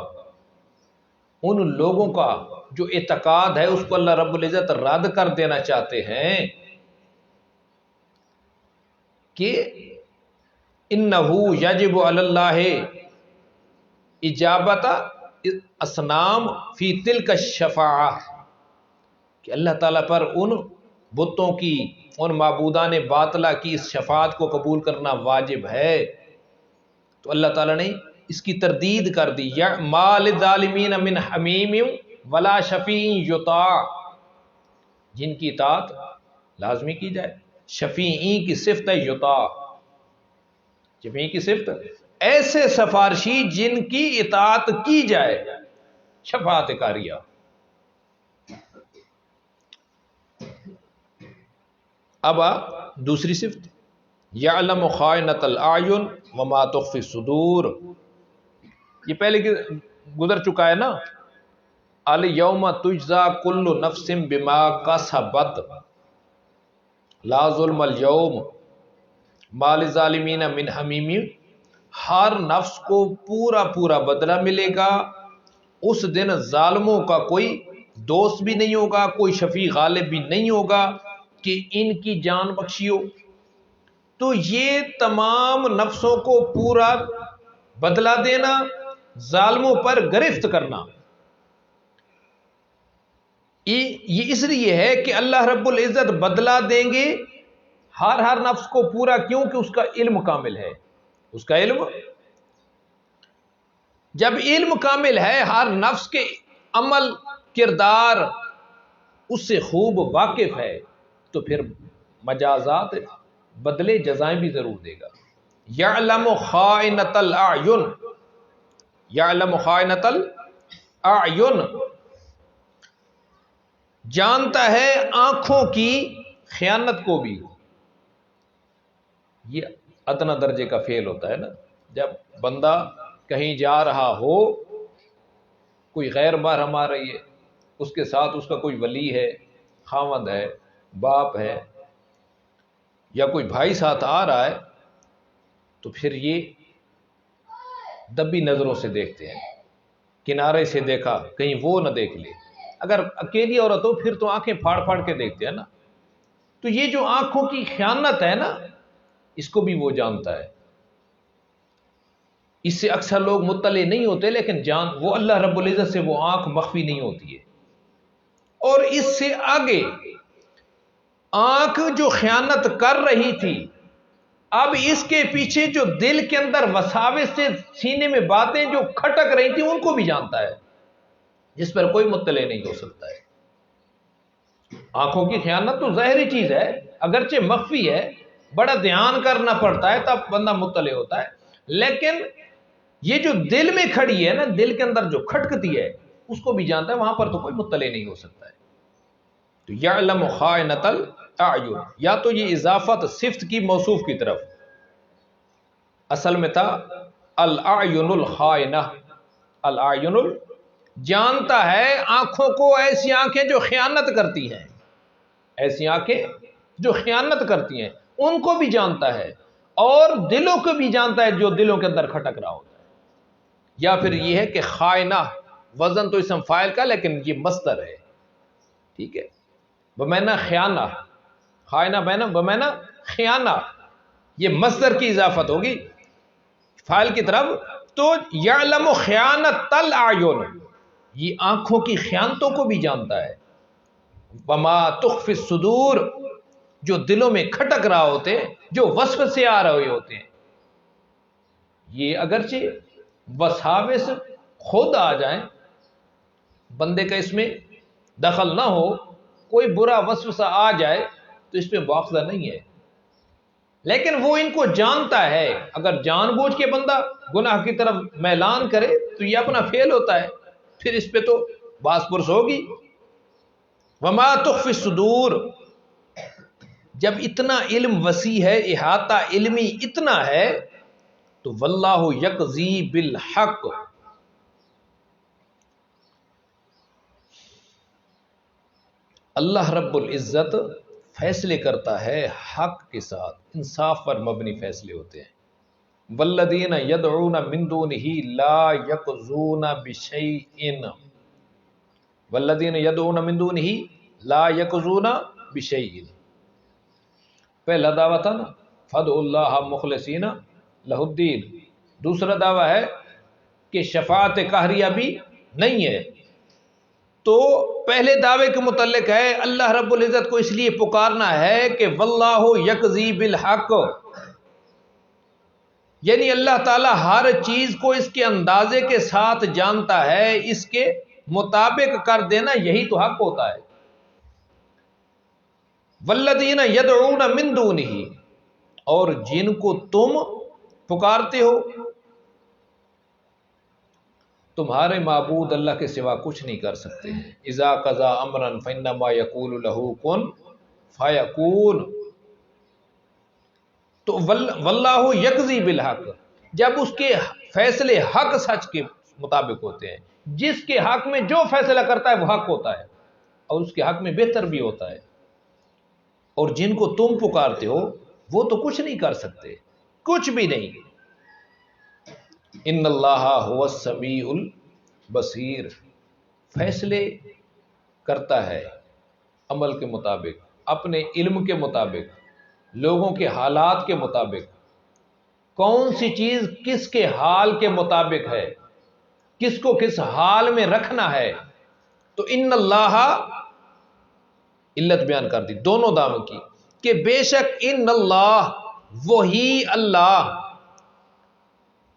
ان لوگوں کا جو اعتقاد ہے، اس کو اللہ رب العزت رد کر دینا چاہتے ہیں کہ انہ یجب علی اللہ اجابت اصنام فی تلک الشفاعہ، کہ اللہ تعالیٰ پر ان بتوں کی، ان معبودان باطلہ کی اس شفاعت کو قبول کرنا واجب ہے۔ تو اللہ تعالیٰ نے اس کی تردید کر دی، یا ما للظالمین من حمیم ولا شفیع یطاع، جن کی اطاعت لازمی کی جائے۔ شفیعی کی صفت ہے یطاع، شفیعی کی صفت ایسے سفارشی جن کی اطاعت کی جائے، شفاعت کاریہ۔ اب دوسری صفت، یعلم خائنۃ الاعین وما تخفی الصدور، یہ پہلے گزر چکا ہے نا، الیوم تجزا کل نفس بما کسبت لا ظلم اليوم ما للظالمین من حمیم، ہر نفس کو پورا پورا بدلہ ملے گا، اس دن ظالموں کا کوئی دوست بھی نہیں ہوگا، کوئی شفیع غالب بھی نہیں ہوگا کہ ان کی جان بخشی ہو۔ تو یہ تمام نفسوں کو پورا بدلہ دینا، ظالموں پر گرفت کرنا، یہ اس لیے ہے کہ اللہ رب العزت بدلہ دیں گے ہر نفس کو پورا، کیوں کہ اس کا علم کامل ہے، اس کا علم، جب علم کامل ہے، ہر نفس کے عمل کردار اس سے خوب واقف ہے، تو پھر مجازات، بدلے جزائیں بھی ضرور دے گا۔ یعلم خائنۃ الاعین، یعلم خائنۃ الاعین، جانتا ہے آنکھوں کی خیانت کو بھی۔ یہ ادنا درجے کا فعل ہوتا ہے نا، جب بندہ کہیں جا رہا ہو، کوئی غیر محرم آ رہی ہے، اس کے ساتھ اس کا کوئی ولی ہے، خاوند ہے، باپ ہے، یا کوئی بھائی ساتھ آ رہا ہے، تو پھر یہ دبی نظروں سے دیکھتے ہیں، کنارے سے دیکھا کہیں وہ نہ دیکھ لے۔ اگر اکیلی عورت ہو پھر تو آنکھیں پھاڑ پھاڑ کے دیکھتے ہیں نا۔ تو یہ جو آنکھوں کی خیانت ہے نا، اس کو بھی وہ جانتا ہے۔ اس سے اکثر لوگ مطلع نہیں ہوتے، لیکن جان وہ اللہ رب العزت سے وہ آنکھ مخفی نہیں ہوتی ہے۔ اور اس سے آگے آنکھ جو خیانت کر رہی تھی، اب اس کے پیچھے جو دل کے اندر وساوس سے سینے میں باتیں جو کھٹک رہی تھی ان کو بھی جانتا ہے، جس پر کوئی مطلع نہیں ہو سکتا ہے۔ آنکھوں کی خیانت تو ظاہری چیز ہے، اگرچہ مخفی ہے، بڑا دھیان کرنا پڑتا ہے تب بندہ مطلع ہوتا ہے، لیکن یہ جو دل میں کھڑی ہے نا، دل کے اندر جو کھٹکتی ہے اس کو بھی جانتا ہے، وہاں پر تو کوئی مطلع نہیں ہو سکتا ہے۔ تو یعلم خائنۃ الاعین، یا تو یہ اضافت صفت کی موصوف کی طرف، اصل میں تھا الاعین الخائنہ، الاعین جانتا ہے آنکھوں کو، ایسی آنکھیں جو خیانت کرتی ہیں، ایسی آنکھیں جو خیانت کرتی ہیں ان کو بھی جانتا ہے، اور دلوں کو بھی جانتا ہے جو دلوں کے اندر کھٹک رہا ہوتا ہے۔ یا پھر یہ ہے کہ خائنہ، وزن تو اسم فاعل کا لیکن یہ مصدر ہے، ٹھیک ہے، بمعنی خیانہ، خائنہ بمعنی خیانہ، یہ مصدر کی اضافت ہوگی فاعل کی طرف، تو یعلم خیانۃ الاعین، یہ آنکھوں کی خیانتوں کو بھی جانتا ہے، وما تخفی الصدور، جو دلوں میں کھٹک رہا ہوتے ہیں، جو وسوسے سے آ رہے ہوتے ہیں۔ یہ اگرچہ وساوس خود آ جائیں، بندے کا اس میں دخل نہ ہو، کوئی برا وسوسہ آ جائے تو اس پہ مواخذہ نہیں ہے، لیکن وہ ان کو جانتا ہے۔ اگر جان بوجھ کے بندہ گناہ کی طرف میلان کرے تو یہ اپنا فعل ہوتا ہے، پھر اس پہ تو باس پرس ہوگی۔ وما تخفی الصدور، جب اتنا علم وسیع ہے، احاطہ علمی اتنا ہے، تو واللہ یقضی بالحق، اللہ رب العزت فیصلے کرتا ہے حق کے ساتھ، انصاف پر مبنی فیصلے ہوتے ہیں۔ والذین یدعون من دونہ لا یقضون بشیء، والذین یدعون من دونہ لا یقضون بشیء، پہلا دعویٰ تھا نا فادعوا اللہ مخلصین لہ الدین، دوسرا دعویٰ ہے کہ شفاعت قہریہ بھی نہیں ہے۔ تو پہلے دعوے کے متعلق ہے اللہ رب العزت کو اس لیے پکارنا ہے کہ واللہ یقضی بالحق، یعنی اللہ تعالیٰ ہر چیز کو اس کے اندازے کے ساتھ جانتا ہے، اس کے مطابق کر دینا یہی تو حق ہوتا ہے۔ والذین یدعون من دونہ، اور جن کو تم پکارتے ہو، تمہارے معبود اللہ کے سوا کچھ نہیں کر سکتے ہیں۔ اذا قضا امرا فانما یقول له کن فیکون، تو واللہ یقضی بالحق، جب اس کے فیصلے حق سچ کے مطابق ہوتے ہیں، جس کے حق میں جو فیصلہ کرتا ہے وہ حق ہوتا ہے، اور اس کے حق میں بہتر بھی ہوتا ہے۔ اور جن کو تم پکارتے ہو وہ تو کچھ نہیں کر سکتے، کچھ بھی نہیں۔ ان اللہ هو السمیع البصیر، فیصلے کرتا ہے عمل کے مطابق، اپنے علم کے مطابق، لوگوں کے حالات کے مطابق، کون سی چیز کس کے حال کے مطابق ہے، کس کو کس حال میں رکھنا ہے۔ تو ان اللہ، علت بیان کر دی دونوں داموں کی، کہ بے شک ان اللہ، وہی اللہ،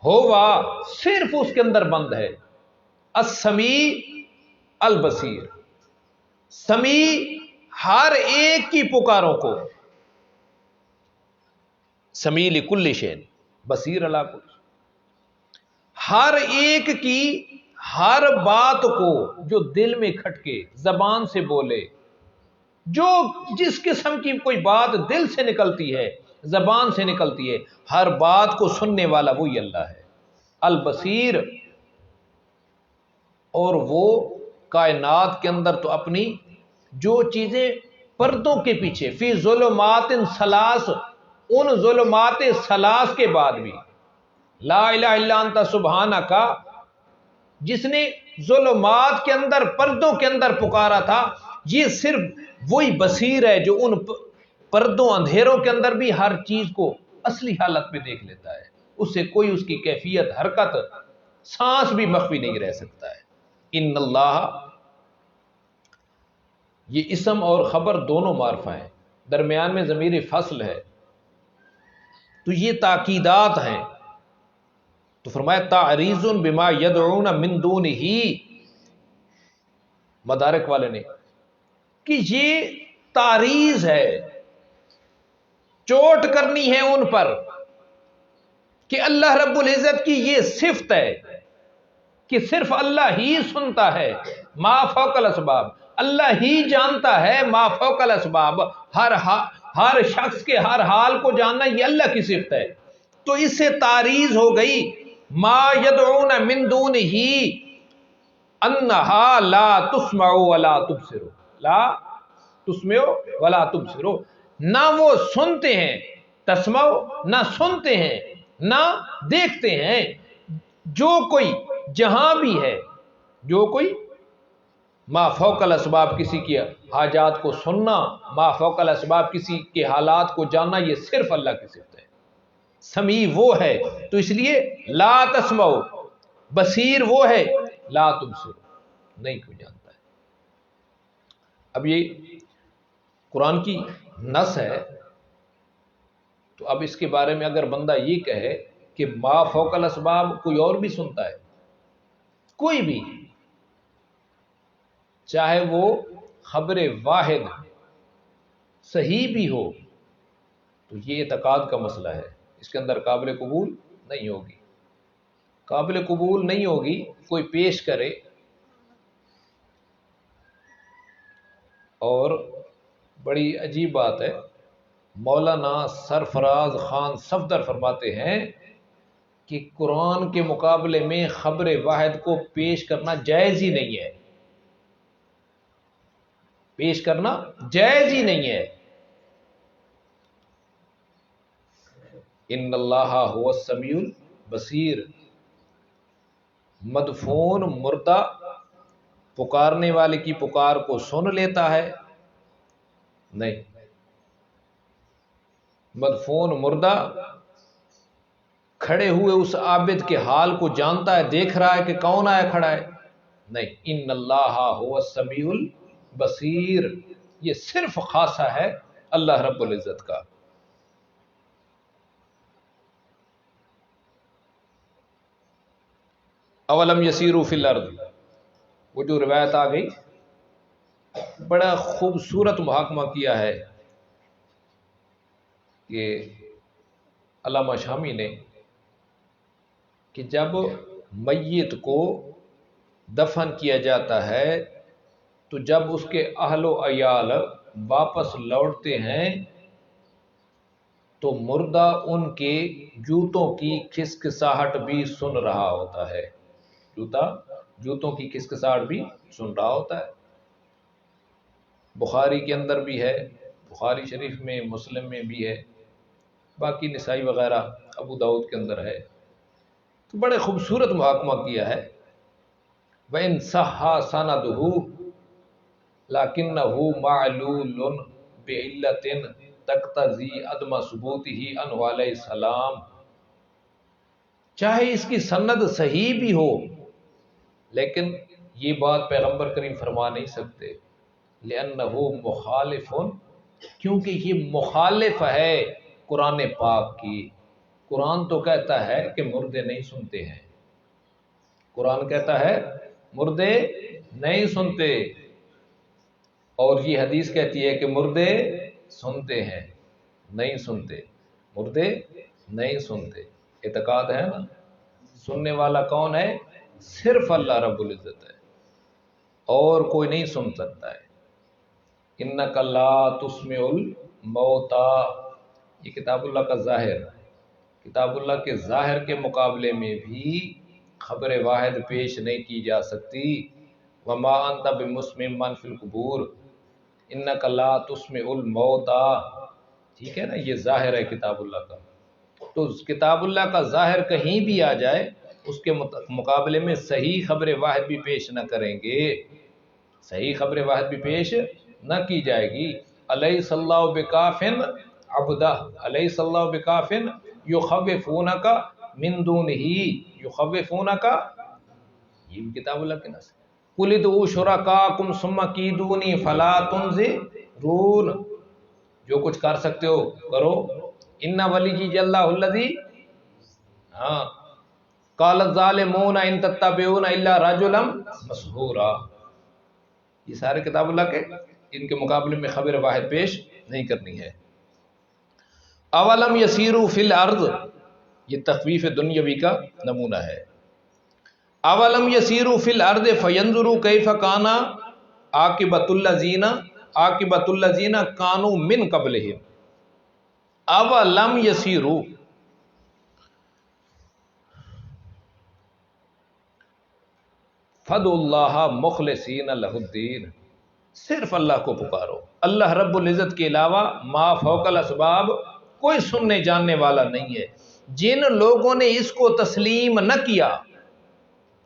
ہوا صرف اس کے اندر بند ہے، السمیع البصیر، سمیع ہر ایک کی پکاروں کو، سمیع لکل شیء بصیر علی کل، ہر ایک کی ہر بات کو جو دل میں کھٹکے، زبان سے بولے، جو جس قسم کی کوئی بات دل سے نکلتی ہے، زبان سے نکلتی ہے، ہر بات کو سننے والا وہی اللہ ہے، البصیر۔ اور وہ کائنات کے اندر تو اپنی جو چیزیں پردوں کے پیچھے، فی ظلمات ثلاث، ان ظلمات ثلاث کے بعد بھی لا الہ الا انت سبحانک، جس نے ظلمات کے اندر، پردوں کے اندر پکارا تھا، یہ صرف وہی بصیر ہے جو ان پردوں، اندھیروں کے اندر بھی ہر چیز کو اصلی حالت میں دیکھ لیتا ہے۔ اس سے کوئی اس کی کیفیت، حرکت، سانس بھی مخفی نہیں رہ سکتا ہے۔ ان اللہ، یہ اسم اور خبر دونوں معرفہ ہیں، درمیان میں ضمیر فصل ہے، تو یہ تاکیدات ہیں۔ تو فرمایا تعریض بما یدعون من دونہ، مدارک والے نے، کہ یہ تعریض ہے، چوٹ کرنی ہے ان پر کہ اللہ رب العزت کی یہ صفت ہے کہ صرف اللہ ہی سنتا ہے، ما فوق الاسباب، اللہ ہی جانتا ہے، ما فوق الاسباب، ہر شخص کے ہر حال کو جاننا یہ اللہ کی صفت ہے۔ تو اس سے تعریض ہو گئی ما یدعون من دونہ انہا لا تسمع ولا تبصر، لا تسمع ولا تبصر، نہ وہ سنتے ہیں، تسمع نہ سنتے ہیں نہ دیکھتے ہیں۔ جو کوئی جہاں بھی ہے، جو کوئی ما فوق الاسباب، کسی کی حاجات کو سننا، ما فوق الاسباب کسی کے حالات کو جاننا، یہ صرف اللہ کی صفت ہے۔ سمیع وہ ہے، تو اس لیے لا تسمع، بصیر وہ ہے، لا تبصر، نہیں کوئی جانتا ہے۔ اب یہ قرآن کی نص ہے، تو اب اس کے بارے میں اگر بندہ یہ کہے کہ ما فوق الاسباب کوئی اور بھی سنتا ہے، کوئی بھی، چاہے وہ خبر واحد صحیح بھی ہو، تو یہ اعتقاد کا مسئلہ ہے، اس کے اندر قابل قبول نہیں ہوگی، قابل قبول نہیں ہوگی۔ کوئی پیش کرے اور بڑی عجیب بات ہے، مولانا سرفراز خان صفدر فرماتے ہیں کہ قرآن کے مقابلے میں خبر واحد کو پیش کرنا جائز ہی نہیں ہے، پیش کرنا جائز ہی نہیں ہے۔ ان اللہ هو السمیع البصیر، مدفون مردہ پکارنے والے کی پکار کو سن لیتا ہے؟ نہیں۔ مدفون مردہ کھڑے ہوئے اس عابد کے حال کو جانتا ہے، دیکھ رہا ہے کہ کون آیا کھڑا ہے؟ نہیں۔ ان اللہ هو السمیع البصیر، یہ صرف خاصہ ہے اللہ رب العزت کا۔ اولم یسیروا فی الارض، وہ جو روایت آ گئی، بڑا خوبصورت محاکمہ کیا ہے کہ علامہ شامی نے، کہ جب میت کو دفن کیا جاتا ہے تو جب اس کے اہل و عیال واپس لوٹتے ہیں تو مردہ ان کے جوتوں کی کھسکساہٹ بھی سن رہا ہوتا ہے، جوتوں کی کھسکساہٹ بھی سن رہا ہوتا ہے۔ بخاری کے اندر بھی ہے، بخاری شریف میں، مسلم میں بھی ہے، باقی نسائی وغیرہ ابو داؤد کے اندر ہے۔ تو بڑے خوبصورت محاکمہ کیا ہے۔ وَإِن صَحَّ سَنَدُهُ لَكِنَّهُ مَعْلُولٌ بِعِلَّةٍ تَقْتَضِي عَدْمَ ثُبُوتِهِ عَنْهُ عَلَيْهِ السلام، چاہے اس کی سند صحیح بھی ہو، لیکن یہ بات پیغمبر کریم فرما نہیں سکتے، لِأَنَّهُ مُخَالِفٌ، کیونکہ یہ مخالف ہے قرآن پاک کی۔ قرآن تو کہتا ہے کہ مردے نہیں سنتے ہیں، قرآن کہتا ہے مردے نہیں سنتے، اور یہ حدیث کہتی ہے کہ مردے سنتے ہیں، نہیں سنتے، مردے نہیں سنتے۔ اعتقاد ہے نا، سننے والا کون ہے؟ صرف اللہ رب العزت ہے، اور کوئی نہیں سن سکتا ہے۔ اِنَّكَ لَا تُسْمِعُ الْمَوْتَى، یہ کتاب اللہ کا ظاہر، کتاب اللہ کے ظاہر کے مقابلے میں بھی خبر واحد پیش نہیں کی جا سکتی۔ وَمَا أَنْتَ بِمُسْمِعٍ مَّن فِي الْقُبُورِ إِنَّكَ لَا تُسْمِعُ الْمَوْتَى، ٹھیک ہے نا، یہ ظاہر ہے کتاب اللہ کا۔ تو کتاب اللہ کا ظاہر کہیں بھی آ جائے، اس کے مقابلے میں صحیح خبر واحد بھی پیش نہ کریں گے، صحیح خبر واحد بھی پیش نہ کی جائے گی۔ الیس اللہ بکافٍ عبدہ، الیس اللہ بکافٍ یخوفونک من دونہ یخوفونک، یہ بھی کتاب اللہ کے نص، قل ادعوا شرکاءکم ثم کیدونی فلا تنظرون، جو کچھ کر سکتے ہو کرو، ان ولی اللہ الذی، ہاں، قال الظالمون ان تتبعون الا رجلا مسحورا، یہ سارے کتاب اللہ کے، ان کے مقابلے میں خبر واحد پیش نہیں کرنی ہے۔ اولم یسیروا فی الارض، یہ تخویف دنیاوی کا نمونہ ہے۔ اولم یسیروا فی الارض فینظروا کیف کان عاقبۃ الذین کانوا من قبلہم، اولم یسیروا، فدعوا اللہ مخلصین لہ الدین، صرف اللہ کو پکارو، اللہ رب العزت کے علاوہ ما فوق الاسباب کوئی سننے جاننے والا نہیں ہے۔ جن لوگوں نے اس کو تسلیم نہ کیا،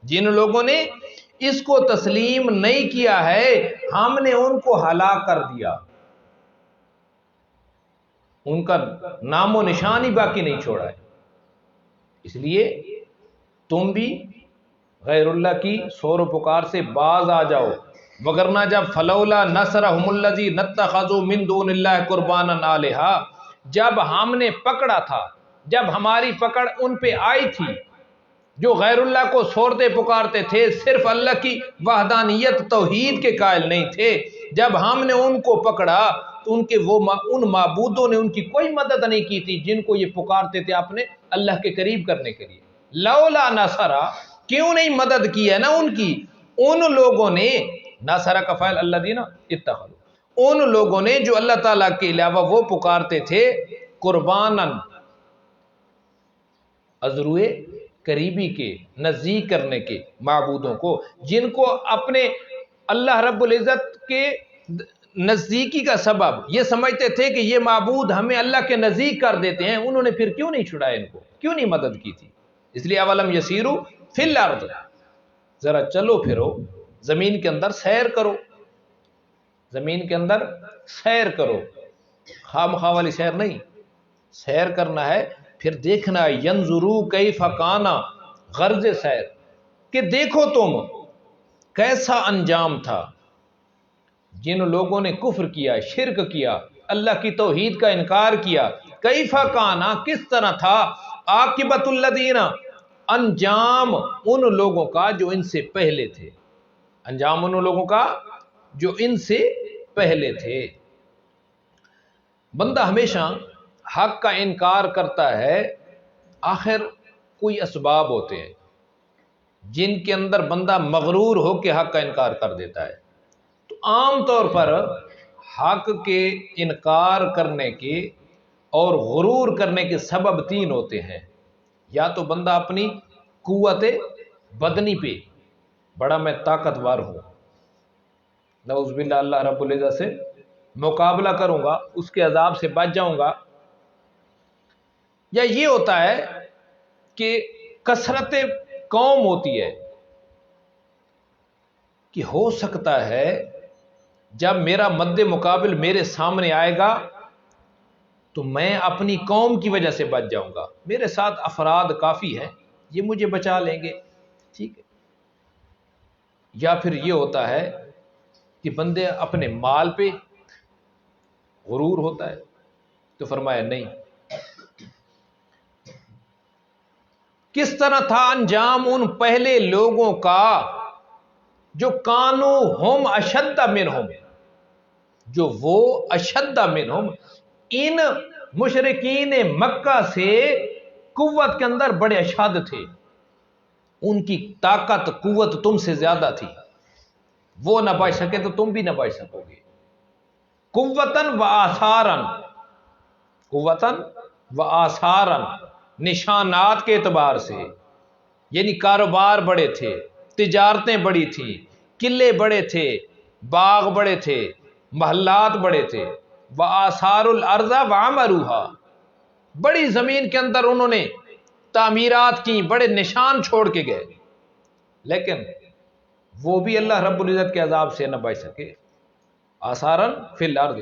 جن لوگوں نے اس کو تسلیم نہیں کیا ہے، ہم نے ان کو ہلاک کر دیا، ان کا نام و نشان ہی باقی نہیں چھوڑا ہے۔ اس لیے تم بھی غیر اللہ کی سور و پکار سے باز آ جاؤ، وگرنہ جب فلولا نصرہم الذین اتخذوا من دون اللہ قربانا آلہا، جب ہم نے پکڑا تھا، جب ہماری پکڑ ان پہ آئی تھی جو غیر اللہ کو سورتے پکارتے تھے، صرف اللہ کی وحدانیت توحید کے قائل نہیں تھے، جب ہم نے ان کو پکڑا تو ان معبودوں نے ان کی کوئی مدد نہیں کی تھی جن کو یہ پکارتے تھے اپنے اللہ کے قریب کرنے کے لیے۔ لولا نصرہ، کیوں نہیں مدد کی ہے نا ان کی، ان لوگوں نے، نصرہ کا فاعل الذین اتخذوا، ان لوگوں نے جو اللہ تعالیٰ کے علاوہ وہ پکارتے تھے قرباناً، عذروئے قریبی کے، نزدیک کرنے کے معبودوں کو، جن کو اپنے اللہ رب العزت کے نزدیکی کا سبب یہ سمجھتے تھے کہ یہ معبود ہمیں اللہ کے نزدیک کر دیتے ہیں، انہوں نے پھر کیوں نہیں چھڑایا ان کو، کیوں نہیں مدد کی تھی؟ اس لیے اولم یسیروا فی الارض، ذرا چلو پھرو زمین کے اندر، سیر کرو، زمین کے اندر سیر کرو، خواہ مخواہ والی سیر نہیں، سیر کرنا ہے، پھر دیکھنا ہے ینظروا کیف کان، غرض سیر کہ دیکھو تم کیسا انجام تھا جن لوگوں نے کفر کیا، شرک کیا، اللہ کی توحید کا انکار کیا، کیف کان، کس طرح تھا، عاقبۃ الذین، انجام ان لوگوں کا جو ان سے پہلے تھے، انجام ان لوگوں کا جو ان سے پہلے تھے۔ بندہ ہمیشہ حق کا انکار کرتا ہے، آخر کوئی اسباب ہوتے ہیں جن کے اندر بندہ مغرور ہو کے حق کا انکار کر دیتا ہے۔ تو عام طور پر حق کے انکار کرنے کے اور غرور کرنے کے سبب تین ہوتے ہیں، یا تو بندہ اپنی قوت بدنی پہ بڑا میں طاقتور ہوں، نعوذ باللہ اللہ رب العزت سے مقابلہ کروں گا، اس کے عذاب سے بچ جاؤں گا، یا یہ ہوتا ہے کہ کثرت قوم ہوتی ہے کہ ہو سکتا ہے جب میرا مد مقابل میرے سامنے آئے گا تو میں اپنی قوم کی وجہ سے بچ جاؤں گا، میرے ساتھ افراد کافی ہیں، یہ مجھے بچا لیں گے، ٹھیک ہے۔ یا پھر یہ ہوتا ہے کہ بندے اپنے مال پہ غرور ہوتا ہے، تو فرمایا نہیں، کس طرح تھا انجام ان پہلے لوگوں کا جو کانو ہم اشد منہم، جو وہ اشد منہم، ان مشرکین مکہ سے قوت کے اندر بڑے اشد تھے، ان کی طاقت قوت تم سے زیادہ تھی، وہ نہ بچ سکے تو تم بھی نہ بچ سکو گے، قوتاً و آثاراً، قوتاً و آثاراً، نشانات کے اعتبار سے، یعنی کاروبار بڑے تھے، تجارتیں بڑی تھیں، قلعے بڑے تھے، باغ بڑے تھے، محلات بڑے تھے، وآثار الارض وعمروها، بڑی زمین کے اندر انہوں نے تعمیرات کی، بڑے نشان چھوڑ کے گئے، لیکن وہ بھی اللہ رب العزت کے عذاب سے نہ بچ سکے، آثارا فی الارض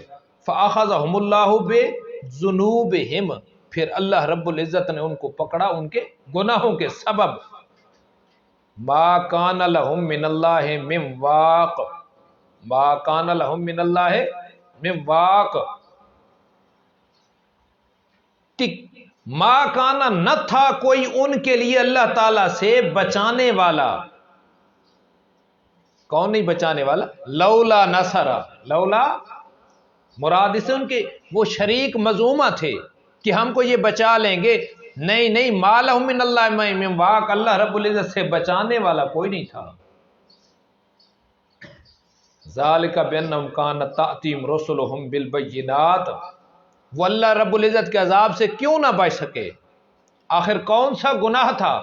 فاخذہم اللہ بذنوبہم، پھر اللہ رب العزت نے ان کو پکڑا ان کے گناہوں کے سبب. ما کان لہم من اللہ من واق، ما کان لہم من اللہ من واق، ما کانا نہ تھا کوئی ان کے لیے اللہ تعالی سے بچانے والا. کون نہیں بچانے والا؟ لولا نصرا، لولا مراد سے ان کے وہ شریک مظومہ تھے کہ ہم کو یہ بچا لیں گے. نہیں نہیں، ما لہم من اللہ من واق، اللہ رب العزت سے بچانے والا کوئی نہیں تھا. ذالک بانہم کانت تأتیہم رسلہم بالبینات، وہ اللہ رب العزت کے عذاب سے کیوں نہ بچ سکے؟ آخر کون سا گناہ تھا،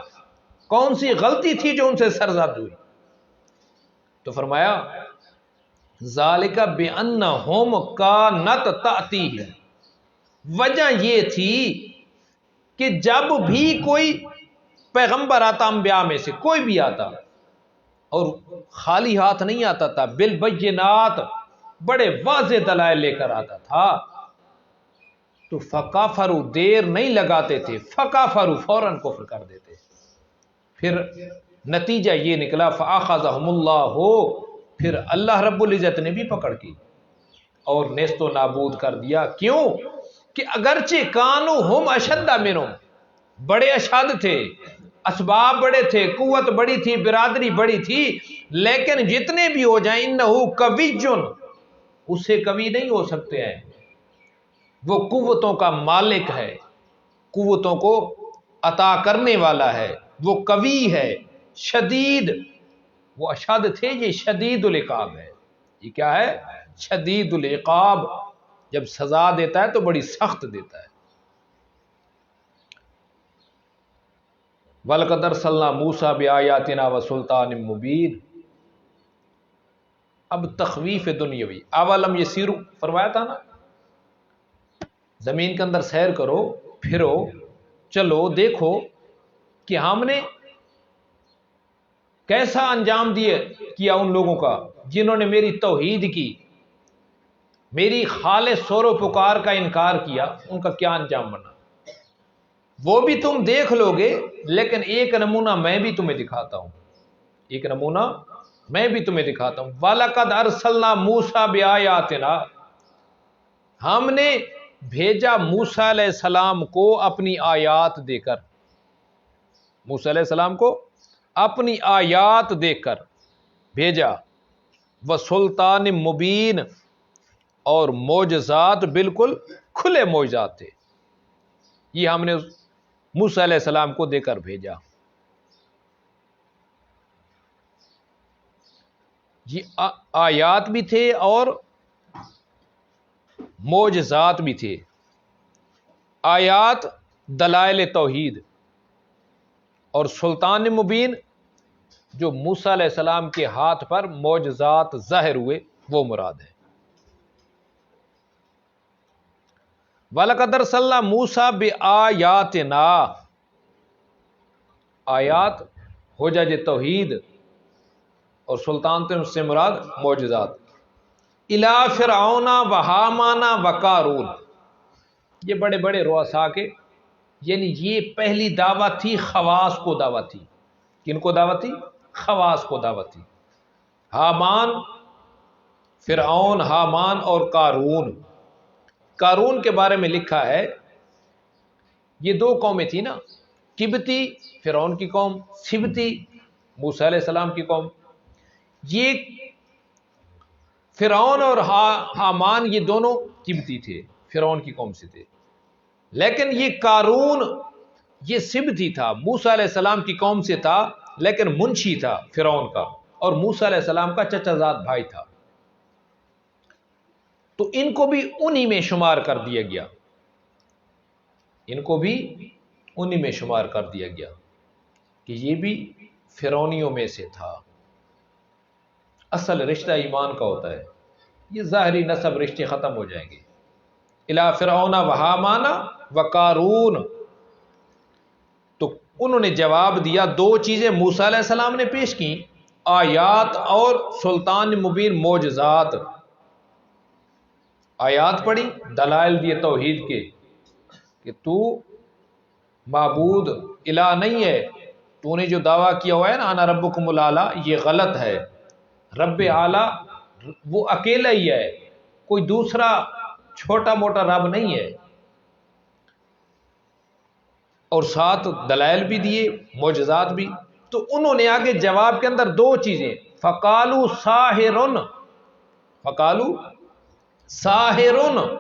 کون سی غلطی تھی جو ان سے سرزد ہوئی؟ تو فرمایا ذالک بانہم کانت تأتیہم، وجہ یہ تھی کہ جب بھی کوئی پیغمبر آتا، انبیاء میں سے کوئی بھی آتا، اور خالی ہاتھ نہیں آتا تھا، بالبینات، بڑے واضح دلائل لے کر آتا تھا، تو فکفروا، دیر نہیں لگاتے تھے، فکفروا، فوراً کفر کر دیتے. پھر نتیجہ یہ نکلا فاخذہم اللہ، پھر اللہ رب العزت نے بھی پکڑ کی اور نیست و نابود کر دیا. کیوں کہ اگرچہ کانوا ہم اشد منہم، بڑے اشد تھے، اسباب بڑے تھے، قوت بڑی تھی، برادری بڑی تھی، لیکن جتنے بھی ہو جائیں انہو قوی، اس سے قوی نہیں ہو سکتے ہیں. وہ قوتوں کا مالک ہے، قوتوں کو عطا کرنے والا ہے، وہ قوی ہے، شدید. وہ اشد تھے، یہ شدید العقاب ہے. یہ کیا ہے؟ شدید العقاب. جب سزا دیتا ہے تو بڑی سخت دیتا ہے. وَلَقَدْ أَرْسَلْنَا مُوسَىٰ بِآيَاتِنَا وَسُلْطَانٍ مُبِينٍ. اب تخویف دنیاوی. اولم یسیروا، فرمایا تھا نا زمین کے اندر سیر کرو، پھرو، چلو، دیکھو کہ ہم نے کیسا انجام کیا ان لوگوں کا جنہوں نے میری توحید کی، میری خالص سور و پکار کا انکار کیا. ان کا کیا انجام بنا وہ بھی تم دیکھ لو گے. لیکن ایک نمونہ میں بھی تمہیں دکھاتا ہوں، ایک نمونہ میں بھی تمہیں دکھاتا ہوں. وَلَقَدْ أَرْسَلْنَا مُوسَىٰ بِآيَاتِنَا، ہم نے بھیجا موسیٰ علیہ السلام کو اپنی آیات دے کر، موسیٰ علیہ السلام کو اپنی آیات دے کر بھیجا. وَسُلْطَانٍ مُبِينٍ، اور معجزات، بالکل کھلے معجزات تھے. یہ ہم نے موسیٰ علیہ السلام کو دے کر بھیجا. یہ آیات بھی تھے اور معجزات بھی تھے. آیات دلائل توحید، اور سلطان مبین جو موسیٰ علیہ السلام کے ہاتھ پر معجزات ظاہر ہوئے وہ مراد ہے. وَلَقَدْ أَرْسَلْنَا مُوسَىٰ بِآيَاتِنَا، آیات حجج توحید، اور سلطان تھے اس سے مراد معجزات. اِلَىٰ فِرْعَوْنَ وَحَامَانَ وَقَارُونَ، یہ بڑے بڑے رؤساء کے، یعنی یہ پہلی دعوت تھی خواص کو دعوت تھی. کن کو دعوت تھی؟ خواص کو دعوت تھی. حامان، فرعون، حامان اور قارون. قارون کے بارے میں لکھا ہے یہ دو قومیں تھی نا، قبطی فرعون کی قوم، سبطی موسیٰ علیہ السلام کی قوم. یہ فرعون اور حامان یہ دونوں قبطی تھے، فرعون کی قوم سے تھے. لیکن یہ قارون یہ سبطی تھا، موسیٰ علیہ السلام کی قوم سے تھا، لیکن منشی تھا فرعون کا، اور موسیٰ علیہ السلام کا چچا زاد بھائی تھا. تو ان کو بھی انہی میں شمار کر دیا گیا، ان کو بھی انہی میں شمار کر دیا گیا کہ یہ بھی فرعونیوں میں سے تھا. اصل رشتہ ایمان کا ہوتا ہے، یہ ظاہری نسب رشتے ختم ہو جائیں گے. اِلَىٰ فِرْعَوْنَ وَحَامَانَ وَقَارُونَ. تو انہوں نے جواب دیا، دو چیزیں موسیٰ علیہ السلام نے پیش کی، آیات اور سلطان مبین، معجزات. آیات پڑھی، دلائل دیے توحید کے، کہ تو معبود الہ نہیں ہے، تو نے جو دعویٰ کیا ہوا ہے نا انا ربکم الاعلیٰ، یہ غلط ہے۔ رب اعلیٰ وہ اکیلا ہی ہے، کوئی دوسرا چھوٹا موٹا رب نہیں ہے۔ اور ساتھ دلائل بھی دیے، معجزات بھی۔ تو انہوں نے آگے جواب کے اندر دو چیزیں، فقالو ساحرن، فقالو ساحرن،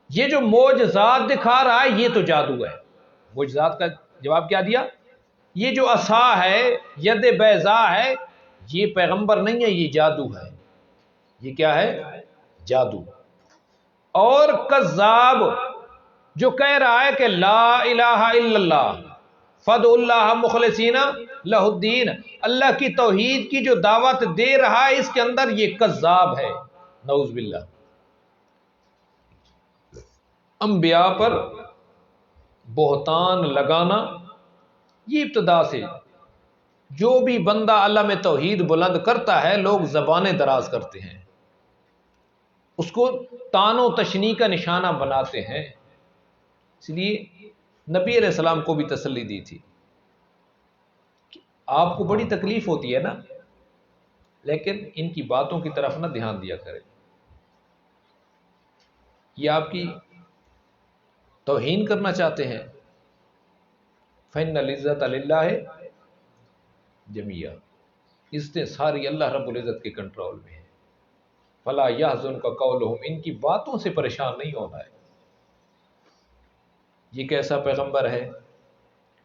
یہ جو معجزات دکھا رہا ہے یہ تو جادو ہے۔ معجزات کا جواب کیا دیا؟ یہ جو عصا ہے، ید بیضاء ہے، یہ پیغمبر نہیں ہے، یہ جادو ہے۔ یہ کیا ہے؟ جادو۔ اور کذاب جو کہہ رہا ہے کہ لا الہ الا اللہ فدعوا اللہ مخلصین لہ الدین، اللہ کی توحید کی جو دعوت دے رہا ہے اس کے اندر یہ کذاب ہے، نعوذ باللہ۔ انبیاء پر بہتان لگانا یہ ابتدا سے، جو بھی بندہ اللہ میں توحید بلند کرتا ہے لوگ زبانیں دراز کرتے ہیں، اس کو طعن و تشنیع کا نشانہ بناتے ہیں۔ اس لیے نبی علیہ السلام کو بھی تسلی دی تھی کہ آپ کو بڑی تکلیف ہوتی ہے نا، لیکن ان کی باتوں کی طرف نہ دھیان دیا کرے، یہ آپ کی توہین کرنا چاہتے ہیں۔ فإن العزة للہ جمیعا، عزتیں ساری اللہ رب العزت کے کنٹرول میں ہیں۔ فلا يحزنك قولهم، ان کی باتوں سے پریشان نہیں ہونا ہے۔ یہ کیسا پیغمبر ہے،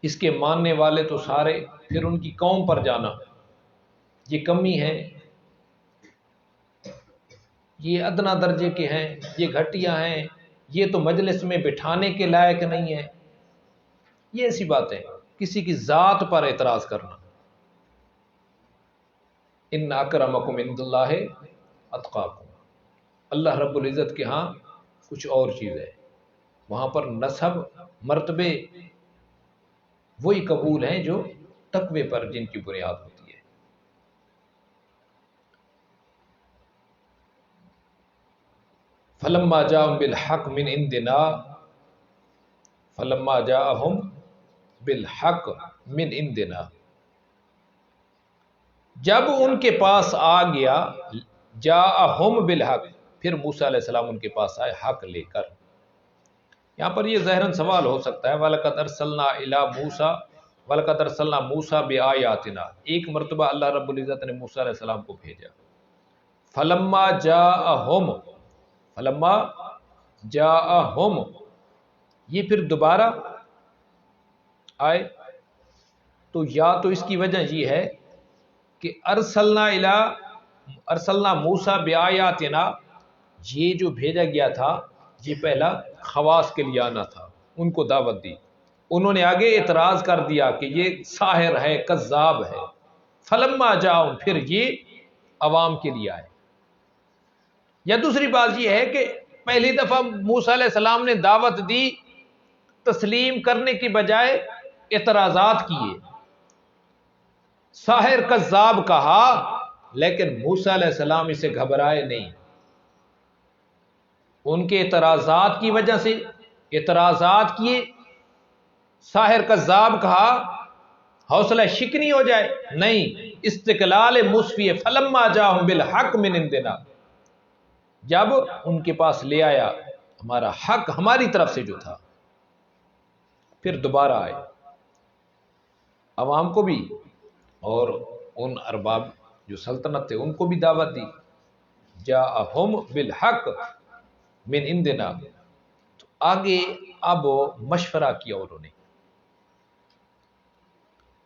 اس کے ماننے والے تو سارے، پھر ان کی قوم پر جانا، یہ کمی ہے، یہ ادنا درجے کے ہیں، یہ گھٹیا ہیں، یہ تو مجلس میں بٹھانے کے لائق نہیں ہے۔ یہ ایسی باتیں، کسی کی ذات پر اعتراض کرنا۔ ان اکرمکم عند اللہ اتقاکم، اللہ رب العزت کے ہاں کچھ اور چیز ہے، وہاں پر نسب مرتبے وہی قبول ہیں جو تقوی پر جن کی بنیاد ہوتی ہے۔ فلما جاءهم بالحق من عندنا، فلما جاءهم بالحق من عندنا، جب ان کے پاس آ گیا، جاءهم بالحق، پھر موسیٰ علیہ السلام ان کے پاس آئے حق لے کر۔ یہاں پر یہ ظاہراً سوال ہو سکتا ہے، وَلَقَدْ أَرْسَلْنَا إِلَىٰ مُوسَىٰ وَلَقَدْ أَرْسَلْنَا مُوسَىٰ بِآيَاتِنَا، ایک مرتبہ اللہ رب العزت نے موسیٰ علیہ السلام کو بھیجا۔ فَلَمَّا جَاءَهُمْ، فَلَمَّا جَاءَهُمْ، یہ پھر دوبارہ آئے، تو یا تو اس کی وجہ یہ ہے کہ ارسلنا موسیٰ بآیاتنا، یہ جو بھیجا گیا تھا یہ پہلا خواص کے لیے آنا تھا، ان کو دعوت دی، انہوں نے آگے اعتراض کر دیا کہ یہ ساحر ہے، کذاب ہے۔ فلما جاؤ، پھر یہ عوام کے لیے آئے۔ یا دوسری بات یہ ہے کہ پہلی دفعہ موسیٰ علیہ السلام نے دعوت دی، تسلیم کرنے کی بجائے اعتراضات کیے، ساحر کذاب کہا، لیکن موسیٰ علیہ السلام اسے گھبرائے نہیں۔ ان کے اعتراضات کی وجہ سے اعتراضات کیے، ساحر کذاب کہا، حوصلہ شکنی ہو جائے، نہیں، استقلال مصفی، فلما جاءهم بالحق من عندنا، جب ان کے پاس لے آیا ہمارا حق ہماری طرف سے جو تھا، پھر دوبارہ آئے، عوام کو بھی اور ان ارباب جو سلطنت تھے ان کو بھی دعوت دی، جاءهم بالحق من عندنا۔ تو آگے اب مشورہ کیا انہوں نے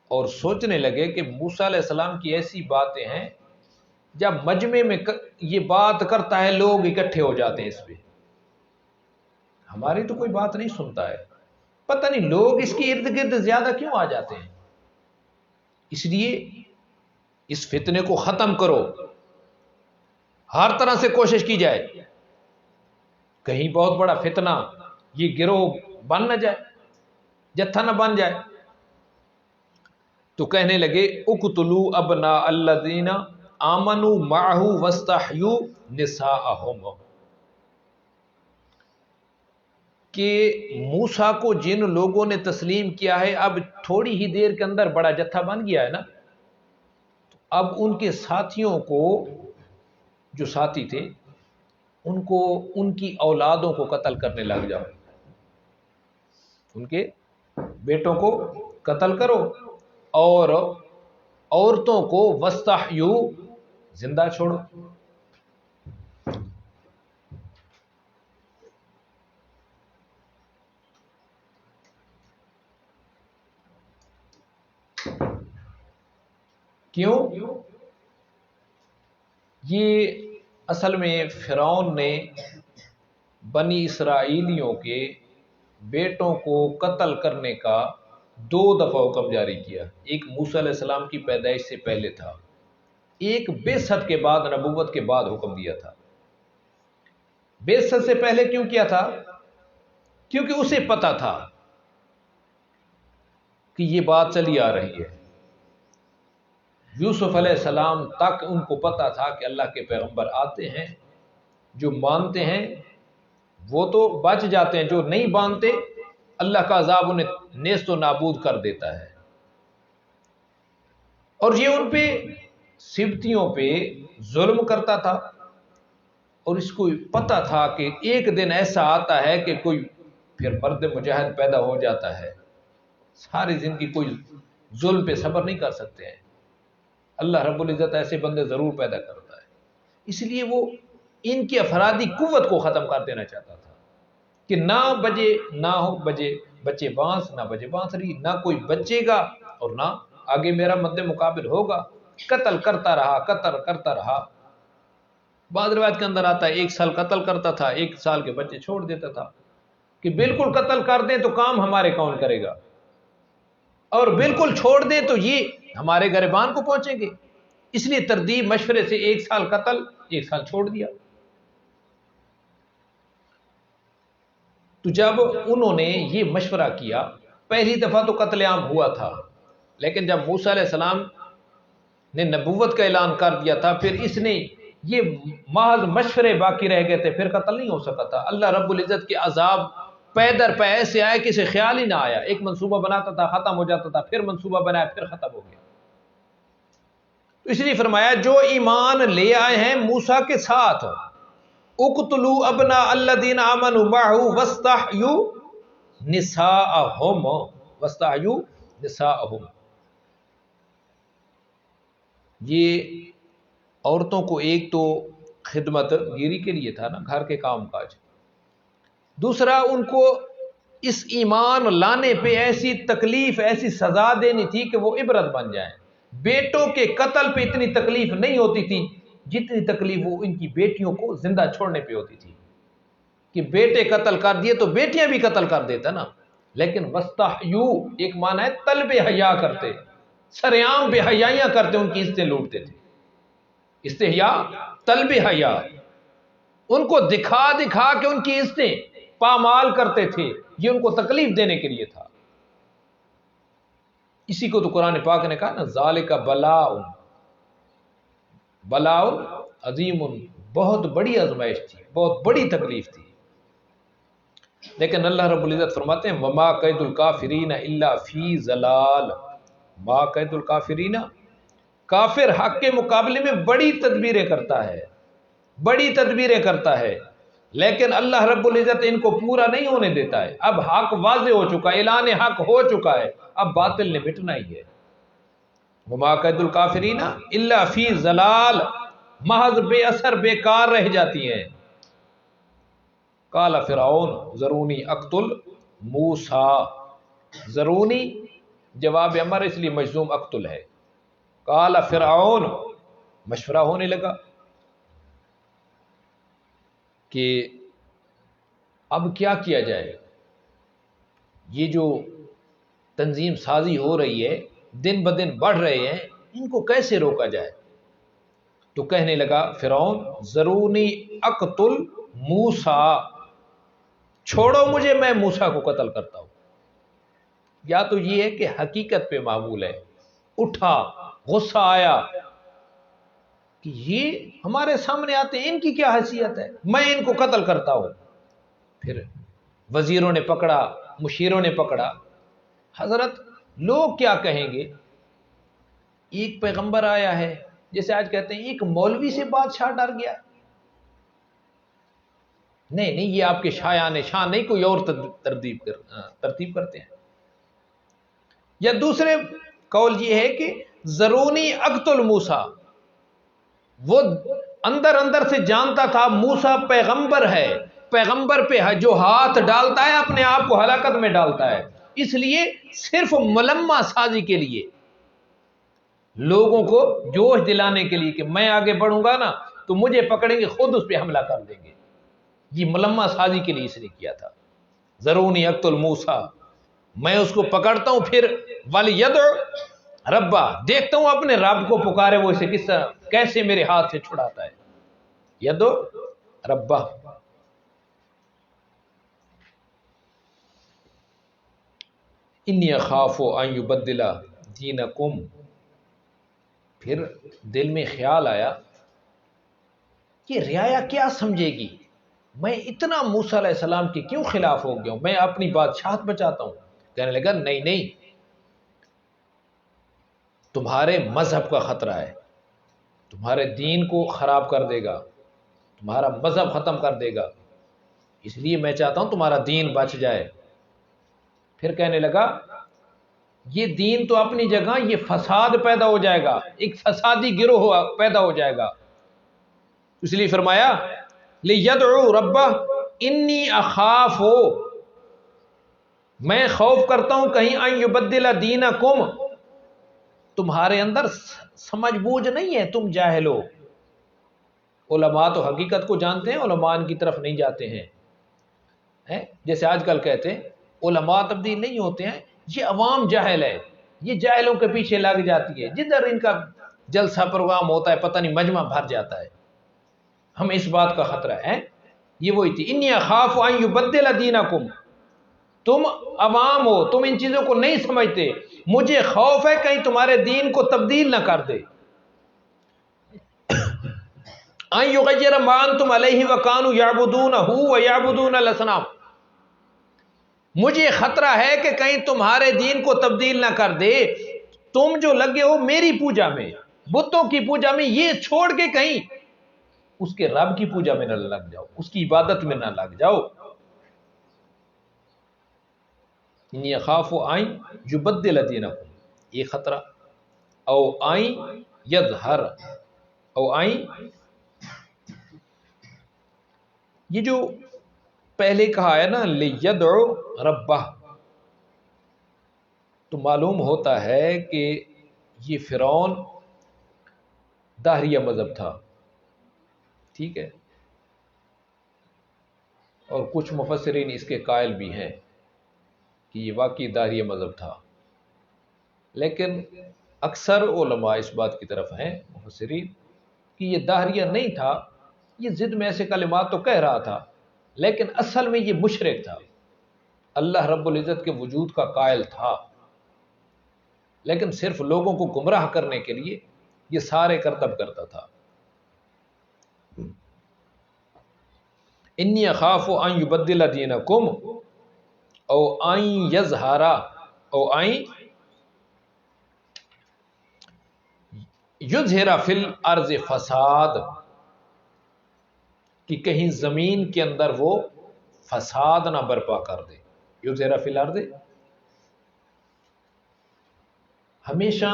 اور سوچنے لگے کہ موسیٰ علیہ السلام کی ایسی باتیں ہیں، جب مجمع میں یہ بات کرتا ہے لوگ اکٹھے ہو جاتے ہیں اس پہ، ہماری تو کوئی بات نہیں سنتا ہے، پتہ نہیں لوگ اس کی ارد گرد زیادہ کیوں آ جاتے ہیں۔ اس لیے اس فتنے کو ختم کرو، ہر طرح سے کوشش کی جائے، کہیں بہت بڑا فتنہ یہ گروہ بن نہ جائے، جتھا نہ بن جائے۔ تو کہنے لگے اقتلوا ابناء الذین آمنوا معہ واستحیوا نساءہم، کہ موسیٰ کو جن لوگوں نے تسلیم کیا ہے اب تھوڑی ہی دیر کے اندر بڑا جتھا بن گیا ہے نا، اب ان کے ساتھیوں کو، جو ساتھی تھے، ان کو ان کی اولادوں کو قتل کرنے لگ جاؤ، ان کے بیٹوں کو قتل کرو، اور عورتوں کو وستحیو، زندہ چھوڑو۔ کیوں؟ یہ اصل میں فرعون نے بنی اسرائیلیوں کے بیٹوں کو قتل کرنے کا 2 دفعہ حکم جاری کیا۔ ایک موسیٰ علیہ السلام کی پیدائش سے پہلے تھا، ایک بعثت کے بعد، نبوت کے بعد حکم دیا تھا۔ بعثت سے پہلے کیوں کیا تھا؟ کیونکہ اسے پتا تھا کہ یہ بات چلی آ رہی ہے۔ یوسف علیہ السلام تک ان کو پتا تھا کہ اللہ کے پیغمبر آتے ہیں، جو مانتے ہیں وہ تو بچ جاتے ہیں، جو نہیں مانتے اللہ کا عذاب انہیں نیست و نابود کر دیتا ہے۔ اور یہ ان پہ، سبتیوں پہ ظلم کرتا تھا، اور اس کو پتا تھا کہ ایک دن ایسا آتا ہے کہ کوئی پھر مرد مجاہد پیدا ہو جاتا ہے، ساری زندگی کوئی ظلم پہ صبر نہیں کر سکتے ہیں، اللہ رب العزت ایسے بندے ضرور پیدا کرتا ہے۔ اس لیے وہ ان کی افرادی قوت کو ختم کر دینا چاہتا تھا کہ نہ بجے، نہ ہو بجے بچے بانس، نہ بجے بانسری، نہ کوئی بچے گا اور نہ آگے میرا مد مقابل ہوگا۔ قتل کرتا رہا، قتل کرتا رہا۔ بعض روایت کے اندر آتا ہے 1 سال قتل کرتا تھا، 1 سال کے بچے چھوڑ دیتا تھا کہ بالکل قتل کر دیں تو کام ہمارے کون کرے گا، اور بالکل چھوڑ دیں تو یہ ہمارے گریبان کو پہنچیں گے۔ اس لیے ترتیب مشورے سے 1 سال قتل، 1 سال چھوڑ دیا۔ تو جب انہوں نے یہ مشورہ کیا، پہلی دفعہ تو قتل عام ہوا تھا، لیکن جب موسیٰ علیہ السلام نے نبوت کا اعلان کر دیا تھا، پھر اس نے یہ محض مشورے باقی رہ گئے تھے، پھر قتل نہیں ہو سکا تھا۔ اللہ رب العزت کے عذاب پے در پے ایسے آئے کہ اسے خیال ہی نہ آیا، ایک منصوبہ بناتا تھا ختم ہو جاتا تھا، پھر منصوبہ بنایا پھر ختم ہو گیا۔ تو اس لیے فرمایا جو ایمان لے آئے ہیں موسیٰ کے ساتھ، اقتلوا ابناء الذین آمنوا معه واستحیوا نساءهم، واستحیوا نساءهم، یہ عورتوں کو ایک تو خدمت گیری کے لیے تھا نا، گھر کے کام کاج، دوسرا ان کو اس ایمان لانے پہ ایسی تکلیف، ایسی سزا دینی تھی کہ وہ عبرت بن جائیں۔ بیٹوں کے قتل پہ اتنی تکلیف نہیں ہوتی تھی جتنی تکلیف وہ ان کی بیٹیوں کو زندہ چھوڑنے پہ ہوتی تھی، کہ بیٹے قتل کر دیے تو بیٹیاں بھی قتل کر دیتا نا، لیکن وستحیو ایک معنی ہے طلب حیا کرتے، سریعام بے حیائیاں کرتے، ان کی عزتیں لوٹتے تھے۔ استحیا، طلب حیا، ان کو دکھا دکھا کے ان کی عزتیں پامال کرتے تھے، یہ ان کو تکلیف دینے کے لیے تھا۔ اسی کو تو قرآن پاک نے کہا نا، ذالک بلاء، بلاء عظیم، بہت بڑی آزمائش تھی، بہت بڑی تکلیف تھی۔ لیکن اللہ رب العزت فرماتے ہیں وما کید الکافرین الا فی ضلال، ما کید الکافرین، کافر حق کے مقابلے میں بڑی تدبیریں کرتا ہے، بڑی تدبیریں کرتا ہے، لیکن اللہ رب العزت ان کو پورا نہیں ہونے دیتا ہے۔ اب حق واضح ہو چکا ہے، اعلان حق ہو چکا ہے، اب باطل نے مٹنا ہی ہے۔ وما کید الکافرین الا فی ضلال، محض بے اثر بیکار رہ جاتی ہیں۔ قال فرعون ذرونی اقتل موسیٰ، ذرونی جواب امر اس لیے مجزوم اقتل ہے۔ قال فرعون، مشورہ ہونے لگا کہ اب کیا کیا جائے، یہ جو تنظیم سازی ہو رہی ہے، دن بدن بڑھ رہے ہیں، ان کو کیسے روکا جائے؟ تو کہنے لگا فرعون ذرونی اقتل موسیٰ، چھوڑو مجھے، میں موسیٰ کو قتل کرتا ہوں۔ یا تو یہ ہے کہ حقیقت پہ معمول ہے، اٹھا غصہ آیا کہ یہ ہمارے سامنے آتے ہیں، ان کی کیا حیثیت ہے، میں ان کو قتل کرتا ہوں۔ پھر وزیروں نے پکڑا، مشیروں نے پکڑا۔ حضرت لوگ کیا کہیں گے؟ ایک پیغمبر آیا ہے، جیسے آج کہتے ہیں ایک مولوی سے بادشاہ ڈر گیا۔ نہیں نہیں، یہ آپ کے شایان شان نہیں، کوئی اور ترتیب کرتے ہیں۔ یا دوسرے قول یہ ہے کہ ضرونی اقتل موسیٰ، وہ اندر اندر سے جانتا تھا موسیٰ پیغمبر ہے، پیغمبر پہ جو ہاتھ ڈالتا ہے اپنے آپ کو ہلاکت میں ڈالتا ہے، اس لیے صرف ملمہ سازی کے لیے، لوگوں کو جوش دلانے کے لیے کہ میں آگے بڑھوں گا نا تو مجھے پکڑیں گے، خود اس پہ حملہ کر دیں گے، یہ ملمہ سازی کے لیے اس نے کیا تھا۔ ضرونی اقتل موسیٰ، میں اس کو پکڑتا ہوں، پھر وَلْيَدْعُ رَبَّہ، دیکھتا ہوں اپنے رب کو پکارے وہ اسے کس طرح، کیسے میرے ہاتھ سے چھڑاتا ہے۔ یدعو ربہ، انی اخاف ان یبدل دینکم، پھر دل میں خیال آیا کہ رعایا کیا سمجھے گی، میں اتنا موسیٰ علیہ السلام کے کیوں خلاف ہو گیا ہوں، میں اپنی بادشاہت بچاتا ہوں۔ کہنے لگا نہیں نہیں، تمہارے مذہب کا خطرہ ہے، تمہارے دین کو خراب کر دے گا، تمہارا مذہب ختم کر دے گا، اس لیے میں چاہتا ہوں تمہارا دین بچ جائے۔ پھر کہنے لگا یہ دین تو اپنی جگہ، یہ فساد پیدا ہو جائے گا، ایک فسادی گروہ پیدا ہو جائے گا، اس لیے فرمایا لِيَدْعُو رَبَّهُ انی اخاف، میں خوف کرتا ہوں کہیں ان یبدل دینکم، تمہارے اندر سمجھ بوجھ نہیں ہے، تم جاہل ہو۔ علماء تو حقیقت کو جانتے ہیں، علماء کی طرف نہیں جاتے ہیں، جیسے آج کل کہتے ہیں علماء تبدیل نہیں ہوتے ہیں، یہ عوام جاہل ہے، یہ جاہلوں کے پیچھے لگ جاتی ہے، جدھر ان کا جلسہ پروگرام ہوتا ہے پتہ نہیں مجمع بھر جاتا ہے۔ ہم اس بات کا خطرہ ہے، یہ وہی تھی انی اخاف ان یبدل دینکم، تم عوام ہو، تم ان چیزوں کو نہیں سمجھتے، مجھے خوف ہے کہیں تمہارے دین کو تبدیل نہ کر دے، ان یغیر ما انتم علیہ وکانوا یعبدونہ ویعبدون الاصنام، مجھے خطرہ ہے کہ کہیں تمہارے دین کو تبدیل نہ کر دے، تم جو لگے ہو میری پوجا میں، بتوں کی پوجا میں، یہ چھوڑ کے کہیں اس کے رب کی پوجا میں نہ لگ جاؤ، اس کی عبادت میں نہ لگ جاؤ۔ انی اخاف ان یبدل دینکم، یہ خطرہ، او ان یظہر، او ان، یہ جو پہلے کہا ہے نا لیدعو ربہ، تو معلوم ہوتا ہے کہ یہ فرعون داہریہ مذہب تھا، ٹھیک ہے، اور کچھ مفسرین اس کے قائل بھی ہیں کہ یہ واقعی داہریہ مذہب تھا، لیکن اکثر علماء اس بات کی طرف ہیں مفسرین کہ یہ داہریہ نہیں تھا، یہ ضد میں ایسے کلمات تو کہہ رہا تھا، لیکن اصل میں یہ مشرک تھا، اللہ رب العزت کے وجود کا قائل تھا، لیکن صرف لوگوں کو گمراہ کرنے کے لیے یہ سارے کرتب کرتا تھا۔ انی اخاف ان یبدل دینکم او ان یظہر او ان یظہر فی الارض فساد، کہ کہیں زمین کے اندر وہ فساد نہ برپا کر دے۔ یظہر فی الارض، ہمیشہ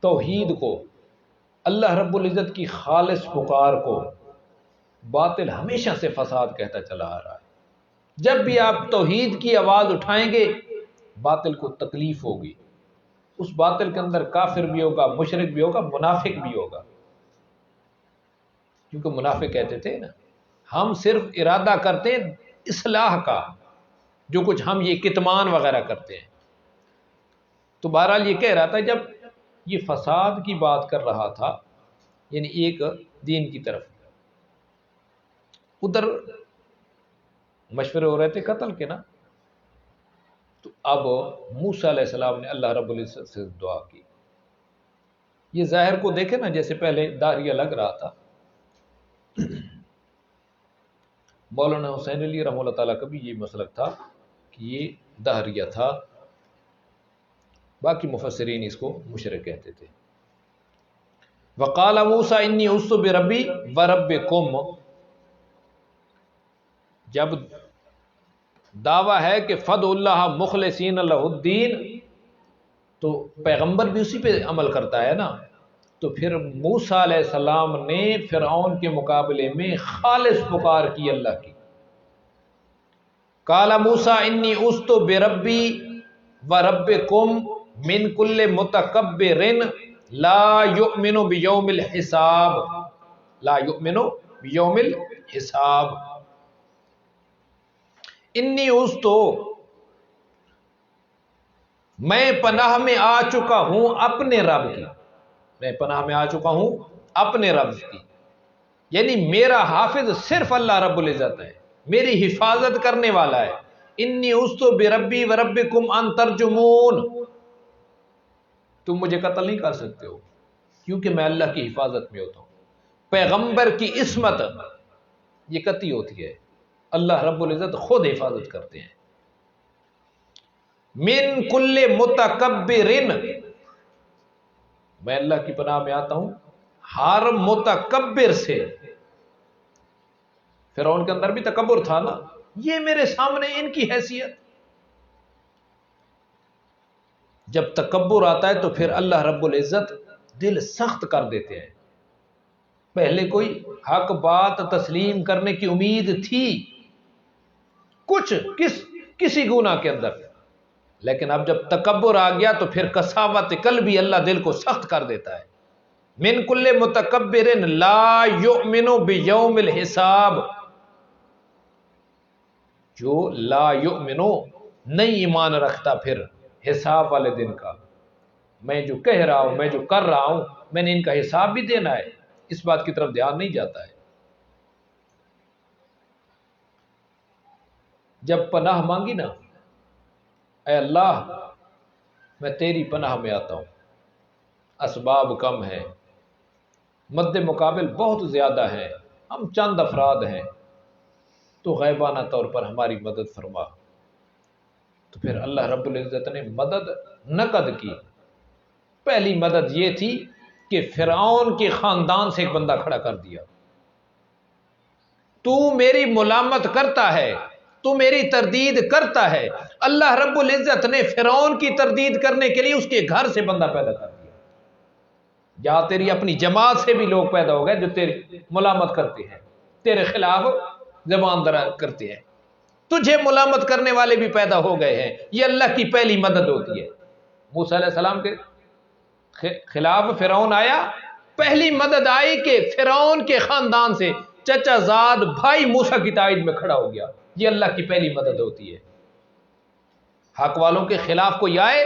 توحید کو، اللہ رب العزت کی خالص پکار کو، باطل ہمیشہ سے فساد کہتا چلا آ رہا ہے۔ جب بھی آپ توحید کی آواز اٹھائیں گے باطل کو تکلیف ہوگی، اس باطل کے اندر کافر بھی ہوگا، مشرک بھی ہوگا، منافق بھی ہوگا، کیونکہ منافق کہتے تھے نا ہم صرف ارادہ کرتے ہیں اصلاح کا، جو کچھ ہم یہ کتمان وغیرہ کرتے ہیں۔ تو بہرحال یہ کہہ رہا تھا جب یہ فساد کی بات کر رہا تھا، یعنی ایک دین کی طرف، ادھر مشورے ہو رہے تھے قتل کے نا، تو اب موسیٰ علیہ السلام نے اللہ رب العزت سے دعا کی۔ یہ ظاہر کو دیکھے نا، جیسے پہلے داہریہ لگ رہا تھا، مولانا حسین علی رحمہ اللہ تعالیٰ کا بھی یہ مسلک تھا کہ یہ دہریہ تھا، باقی مفسرین اس کو مشرک کہتے تھے۔ وقال موسیٰ انی عصت بربی وربکم، جب دعویٰ ہے کہ فدعوا اللہ مخلصین لہ الدین، تو پیغمبر بھی اسی پہ عمل کرتا ہے نا، تو پھر موسیٰ علیہ السلام نے فرعون کے مقابلے میں خالص پکار کی اللہ کی۔ قال موسیٰ انی عصت بربی وربکم من کل متکبر لا یؤمن بیوم الحساب، لا یؤمن بیوم الحساب۔ انی عصت، میں پناہ میں آ چکا ہوں اپنے رب کی، میں پناہ میں آ چکا ہوں اپنے رب کی، یعنی میرا حافظ صرف اللہ رب العزت ہے، میری حفاظت کرنے والا ہے۔ انی عصت بربی وربکم ان ترجمون، تم مجھے قتل نہیں کر سکتے ہو کیونکہ میں اللہ کی حفاظت میں ہوتا ہوں۔ پیغمبر کی عصمت یہ قطعی ہوتی ہے، اللہ رب العزت خود حفاظت کرتے ہیں۔ من کل متکبر، میں اللہ کی پناہ میں آتا ہوں ہر متکبر سے۔ فرعون کے اندر بھی تکبر تھا نا، یہ میرے سامنے ان کی حیثیت۔ جب تکبر آتا ہے تو پھر اللہ رب العزت دل سخت کر دیتے ہیں۔ پہلے کوئی حق بات تسلیم کرنے کی امید تھی کچھ کسی گناہ کے اندر، لیکن اب جب تکبر آ گیا تو پھر قساوت قلبی اللہ دل کو سخت کر دیتا ہے۔ من کل متکبر لا یؤمن بیوم الحساب، جو لا یؤمن نہیں ایمان رکھتا پھر حساب والے دن کا، میں جو کہہ رہا ہوں، میں جو کر رہا ہوں، میں نے ان کا حساب بھی دینا ہے، اس بات کی طرف دھیان نہیں جاتا ہے۔ جب پناہ مانگی نا، اے اللہ میں تیری پناہ میں آتا ہوں، اسباب کم ہیں، مد مقابل بہت زیادہ ہیں، ہم چند افراد ہیں، تو غیبانہ طور پر ہماری مدد فرما۔ تو پھر اللہ رب العزت نے مدد نقد کی۔ پہلی مدد یہ تھی کہ فرعون کے خاندان سے ایک بندہ کھڑا کر دیا، تو میری ملامت کرتا ہے، تو میری تردید کرتا ہے۔ اللہ رب العزت نے فرعون کی تردید کرنے کے لیے اس کے گھر سے بندہ پیدا کر دیا، جہاں تیری اپنی جماعت سے بھی لوگ پیدا ہو گئے جو تیری ملامت کرتے ہیں، تیرے خلاف زبان درازی کرتے ہیں، تجھے ملامت کرنے والے بھی پیدا ہو گئے ہیں۔ یہ اللہ کی پہلی مدد ہوتی ہے۔ موسیٰ علیہ السلام کے خلاف فرعون آیا، پہلی مدد آئی کہ فرعون کے خاندان سے چچا زاد بھائی موسیٰ کی تائید میں کھڑا ہو گیا۔ یہ اللہ کی پہلی مدد ہوتی ہے۔ حق والوں کے خلاف کوئی آئے،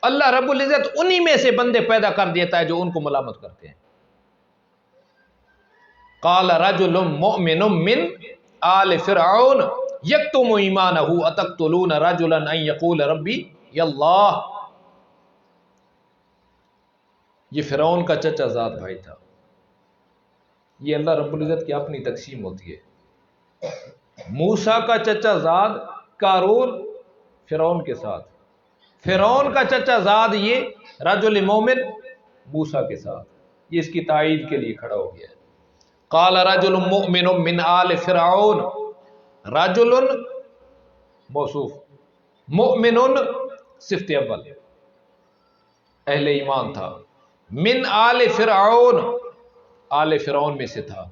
اللہ رب العزت انہی میں سے بندے پیدا کر دیتا ہے جو ان کو ملامت کرتے ہیں۔ قال رجل مؤمن من آل فرعون یکتم ایمانہ اتقتلون رجلا ان یقول ربی اللہ، یہ فرعون کا چچا زاد بھائی تھا۔ یہ اللہ رب العزت کی اپنی تقسیم ہوتی ہے۔ موسیٰ کا چچا زاد قارون فرعون کے ساتھ، فرعون کا چچا زاد یہ رجل مومن موسیٰ کے ساتھ، یہ اس کی تائید کے لیے کھڑا ہو گیا ہے۔ قال رجل مؤمن من آل فرعون، رجل موصوف، مؤمن صفت اول، اہل ایمان تھا، من آل فرعون، آل فرعون میں سے تھا،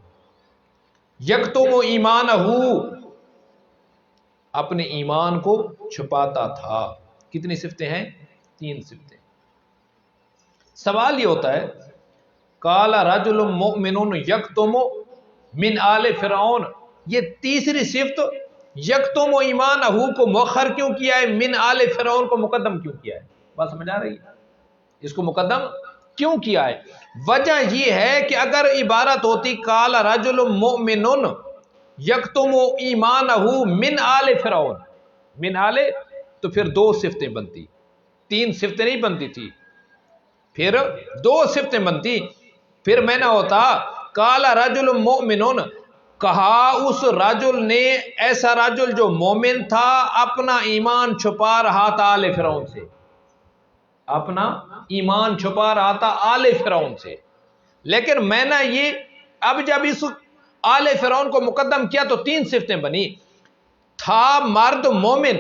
یکتم ایمانہ، اپنے ایمان کو چھپاتا تھا۔ کتنی صفتیں ہیں؟ 3 صفتیں۔ سوال یہ ہوتا ہے قال رجل مؤمن یکتم من آل فرعون، یہ تیسری صفت یکتم ایمانہ کو مؤخر کیوں کیا ہے، من آل فرعون کو مقدم کیوں کیا ہے؟ بات سمجھ آ رہی ہے؟ اس کو مقدم کیوں کیا ہے؟ وجہ یہ ہے کہ اگر عبارت ہوتی قال رجل مؤمن یکتم ایمانہ من آل فرعون، من آل، تو پھر 2 صفتیں بنتی، 3 صفتیں نہیں بنتی تھی، پھر 2 صفتیں بنتی، پھر میں نہ ہوتا قال رجل مؤمن کہا اس رجل نے، ایسا رجل جو مومن تھا، اپنا ایمان چھپا رہا تھا آل فرعون سے، اپنا ایمان چھپا رہا تھا آل فرعون سے، لیکن میں نے یہ اب جب اس آل فرعون کو مقدم کیا تو 3 صفتیں بنی. تھا مرد مومن،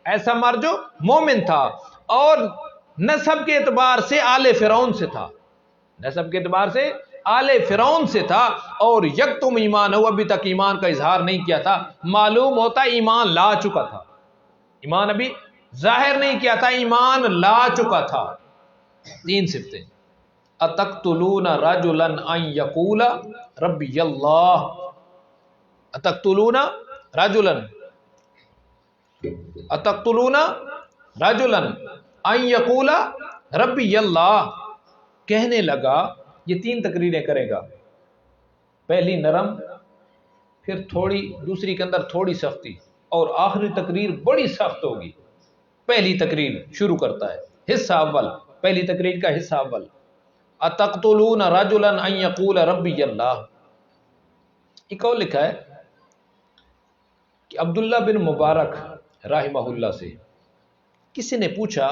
ایسا مرد جو مومن تھا، اور نسب کے اعتبار سے آل فرعون سے تھا، نسب کے اعتبار سے آل فرعون سے تھا، اور یکتم ایمان ہو، ابھی تک ایمان کا اظہار نہیں کیا تھا. معلوم ہوتا ایمان لا چکا تھا، ایمان ابھی ظاہر نہیں کیا تھا، ایمان لا چکا تھا. 3 صفتیں. اتقتلون رجلا ان یقول ربی اللہ، اتقتلون رجلا، اتقتلون رجلا ان یقول ربی اللہ. کہنے لگا، یہ 3 تقریریں کرے گا، پہلی نرم، پھر تھوڑی، دوسری کے اندر تھوڑی سختی، اور آخری تقریر بڑی سخت ہوگی. پہلی تقریر شروع کرتا ہے، حصہ اول، پہلی تقریر کا حصہ اول. اتقتلون رجلا ان یقول ربی اللہ. ایک اور لکھا ہے کہ عبداللہ بن مبارک رحمہ اللہ سے کسی نے پوچھا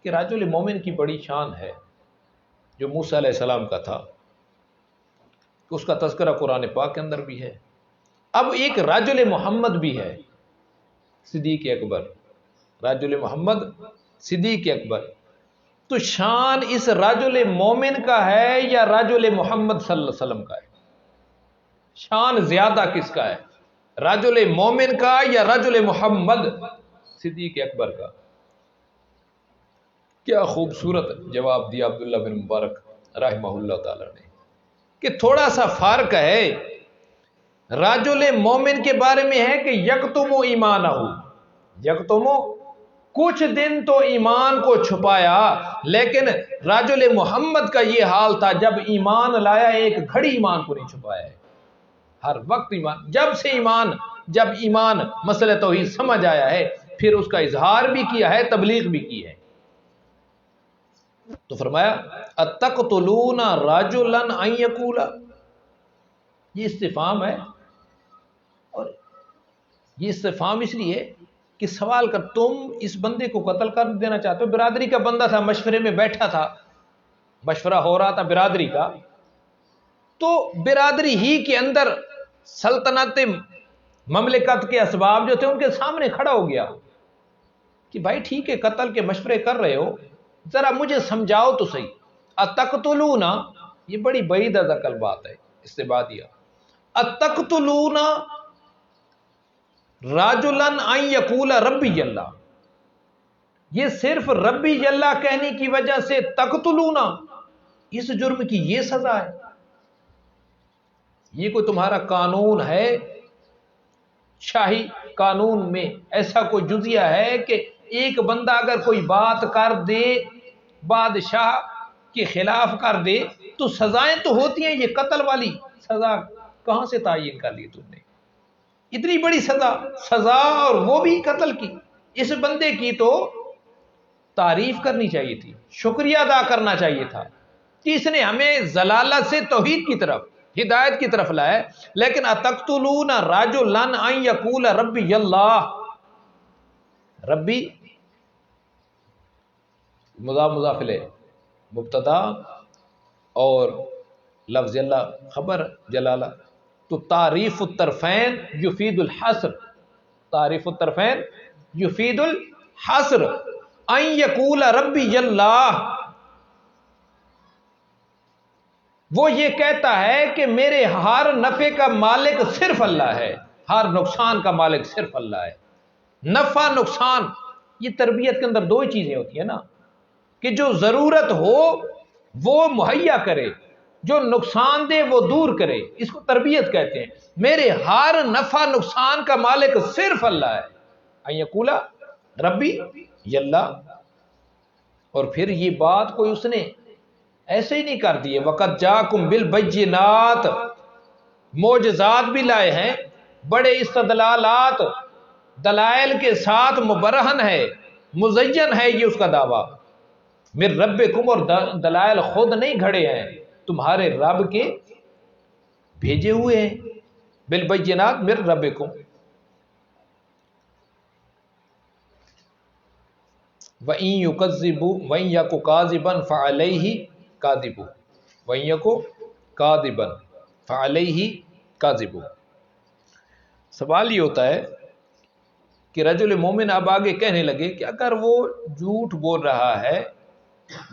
کہ رجل مومن کی بڑی شان ہے، جو موسیٰ علیہ السلام کا تھا، کہ اس کا تذکرہ قرآن پاک کے اندر بھی ہے. اب ایک رجل محمد بھی ہے، صدیق اکبر، رجل محمد صدیق اکبر. تو شان اس رجل مومن کا ہے یا رجل محمد صلی اللہ علیہ وسلم کا ہے؟ شان زیادہ کس کا ہے، رجل مومن کا یا رجل محمد صدیق اکبر کا؟ کیا خوبصورت جواب دیا عبداللہ بن مبارک رحمہ اللہ تعالی نے، کہ تھوڑا سا فرق ہے. رجل مومن کے بارے میں ہے کہ یکتم ایمانہ، یکتم، کچھ دن تو ایمان کو چھپایا، لیکن رجل محمد کا یہ حال تھا، جب ایمان لایا ایک گھڑی ایمان کو نہیں چھپایا ہے، ہر وقت ایمان، جب ایمان مسئلہ توحید سمجھ آیا ہے، پھر اس کا اظہار بھی کیا ہے، تبلیغ بھی کی ہے. تو فرمایا اتقتلون رجلا ان یقول، یہ استفہام ہے، اور یہ استفہام اس لیے کہ سوال کر، تم اس بندے کو قتل کر دینا چاہتے ہو؟ برادری کا بندہ تھا، مشورے میں بیٹھا تھا، مشورہ ہو رہا تھا برادری کا، تو برادری ہی کے اندر سلطنت مملکت کے اسباب جو تھے ان کے سامنے کھڑا ہو گیا کہ بھائی ٹھیک ہے، قتل کے مشورے کر رہے ہو، ذرا مجھے سمجھاؤ تو صحیح. اتقتلون، یہ بڑی بعید از عقل بات ہے، استبادیہ. اتقتلون رجلا ان یقول ربی اللہ، یہ صرف ربی اللہ کہنے کی وجہ سے تقتلون، اس جرم کی یہ سزا ہے؟ یہ کوئی تمہارا قانون ہے، شاہی قانون میں ایسا کوئی جزیہ ہے کہ ایک بندہ اگر کوئی بات کر دے، بادشاہ کے خلاف کر دے، تو سزائیں تو ہوتی ہیں، یہ قتل والی سزا کہاں سے تعین کر لی تم نے؟ اتنی بڑی سزا، اور وہ بھی قتل کی. اس بندے کی تو تعریف کرنی چاہیے تھی، شکریہ ادا کرنا چاہیے تھا کہ اس نے ہمیں ضلالت سے توحید کی طرف، ہدایت کی طرف لائے. لیکن اتقتلون رجلا ان یقول ربی اللہ، ربی مضاف مضاف الیہ مبتدا، اور لفظ اللہ خبر جلالہ. تو تعریف الطرفین یفید الحصر، تعریف الطرفین یفید الحصر. ان یقول ربی اللہ، وہ یہ کہتا ہے کہ میرے ہر نفع کا مالک صرف اللہ ہے، ہر نقصان کا مالک صرف اللہ ہے. نفع نقصان، یہ تربیت کے اندر 2 ہی چیزیں ہوتی ہیں نا، کہ جو ضرورت ہو وہ مہیا کرے، جو نقصان دے وہ دور کرے، اس کو تربیت کہتے ہیں. میرے ہر نفع نقصان کا مالک صرف اللہ ہے. ان یقول ربی اللہ. اور پھر یہ بات کوئی اس نے ایسے ہی نہیں کر دیے، وقت جاکم بالبینات، معجزات بھی لائے ہیں، بڑے استدلالات، دلائل کے ساتھ مبرہن ہے، مزین ہے یہ اس کا دعویٰ. من ربکم، اور دلائل خود نہیں گھڑے ہیں، تمہارے رب کے بھیجے ہوئے ہیں. بالبینات من ربکم وَإِن يُكَذِّبُوا وَإِن يَكُ كَاذِبًا فَعَلَيْهِ كَاذِبُ وَإِن يَكُ كَاذِبًا فَعَلَيْهِ كَاذِبُ۔ سوال یہ ہوتا ہے کہ رجل مومن اب آگے کہنے لگے کہ اگر وہ جھوٹ بول رہا ہے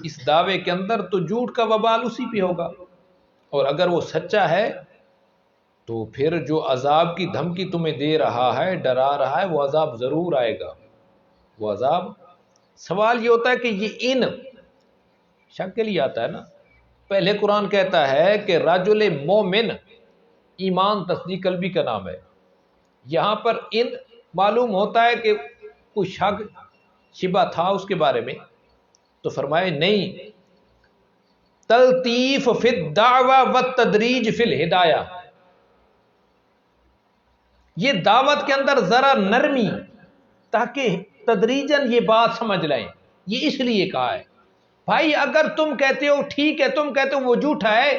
اس دعوے کے اندر تو جھوٹ کا وبال اسی پہ ہوگا، اور اگر وہ سچا ہے تو پھر جو عذاب کی دھمکی تمہیں دے رہا ہے، ڈرا رہا ہے، وہ عذاب ضرور آئے گا، وہ عذاب۔ سوال یہ ہوتا ہے کہ یہ ان شک کے لیے آتا ہے نا۔ پہلے قرآن کہتا ہے کہ رجل مومن، ایمان تصدیق قلبی کا نام ہے، یہاں پر ان معلوم ہوتا ہے کہ کوئی شک شبہ تھا اس کے بارے میں، تو فرمائے نہیں، تلطیف فی الدعوی والتدریج فی الہدایہ، یہ دعوت کے اندر ذرا نرمی تاکہ تدریجاً یہ بات سمجھ لیں، یہ اس لیے کہا ہے بھائی اگر تم کہتے ہو ٹھیک ہے، تم کہتے ہو وہ جھوٹا ہے،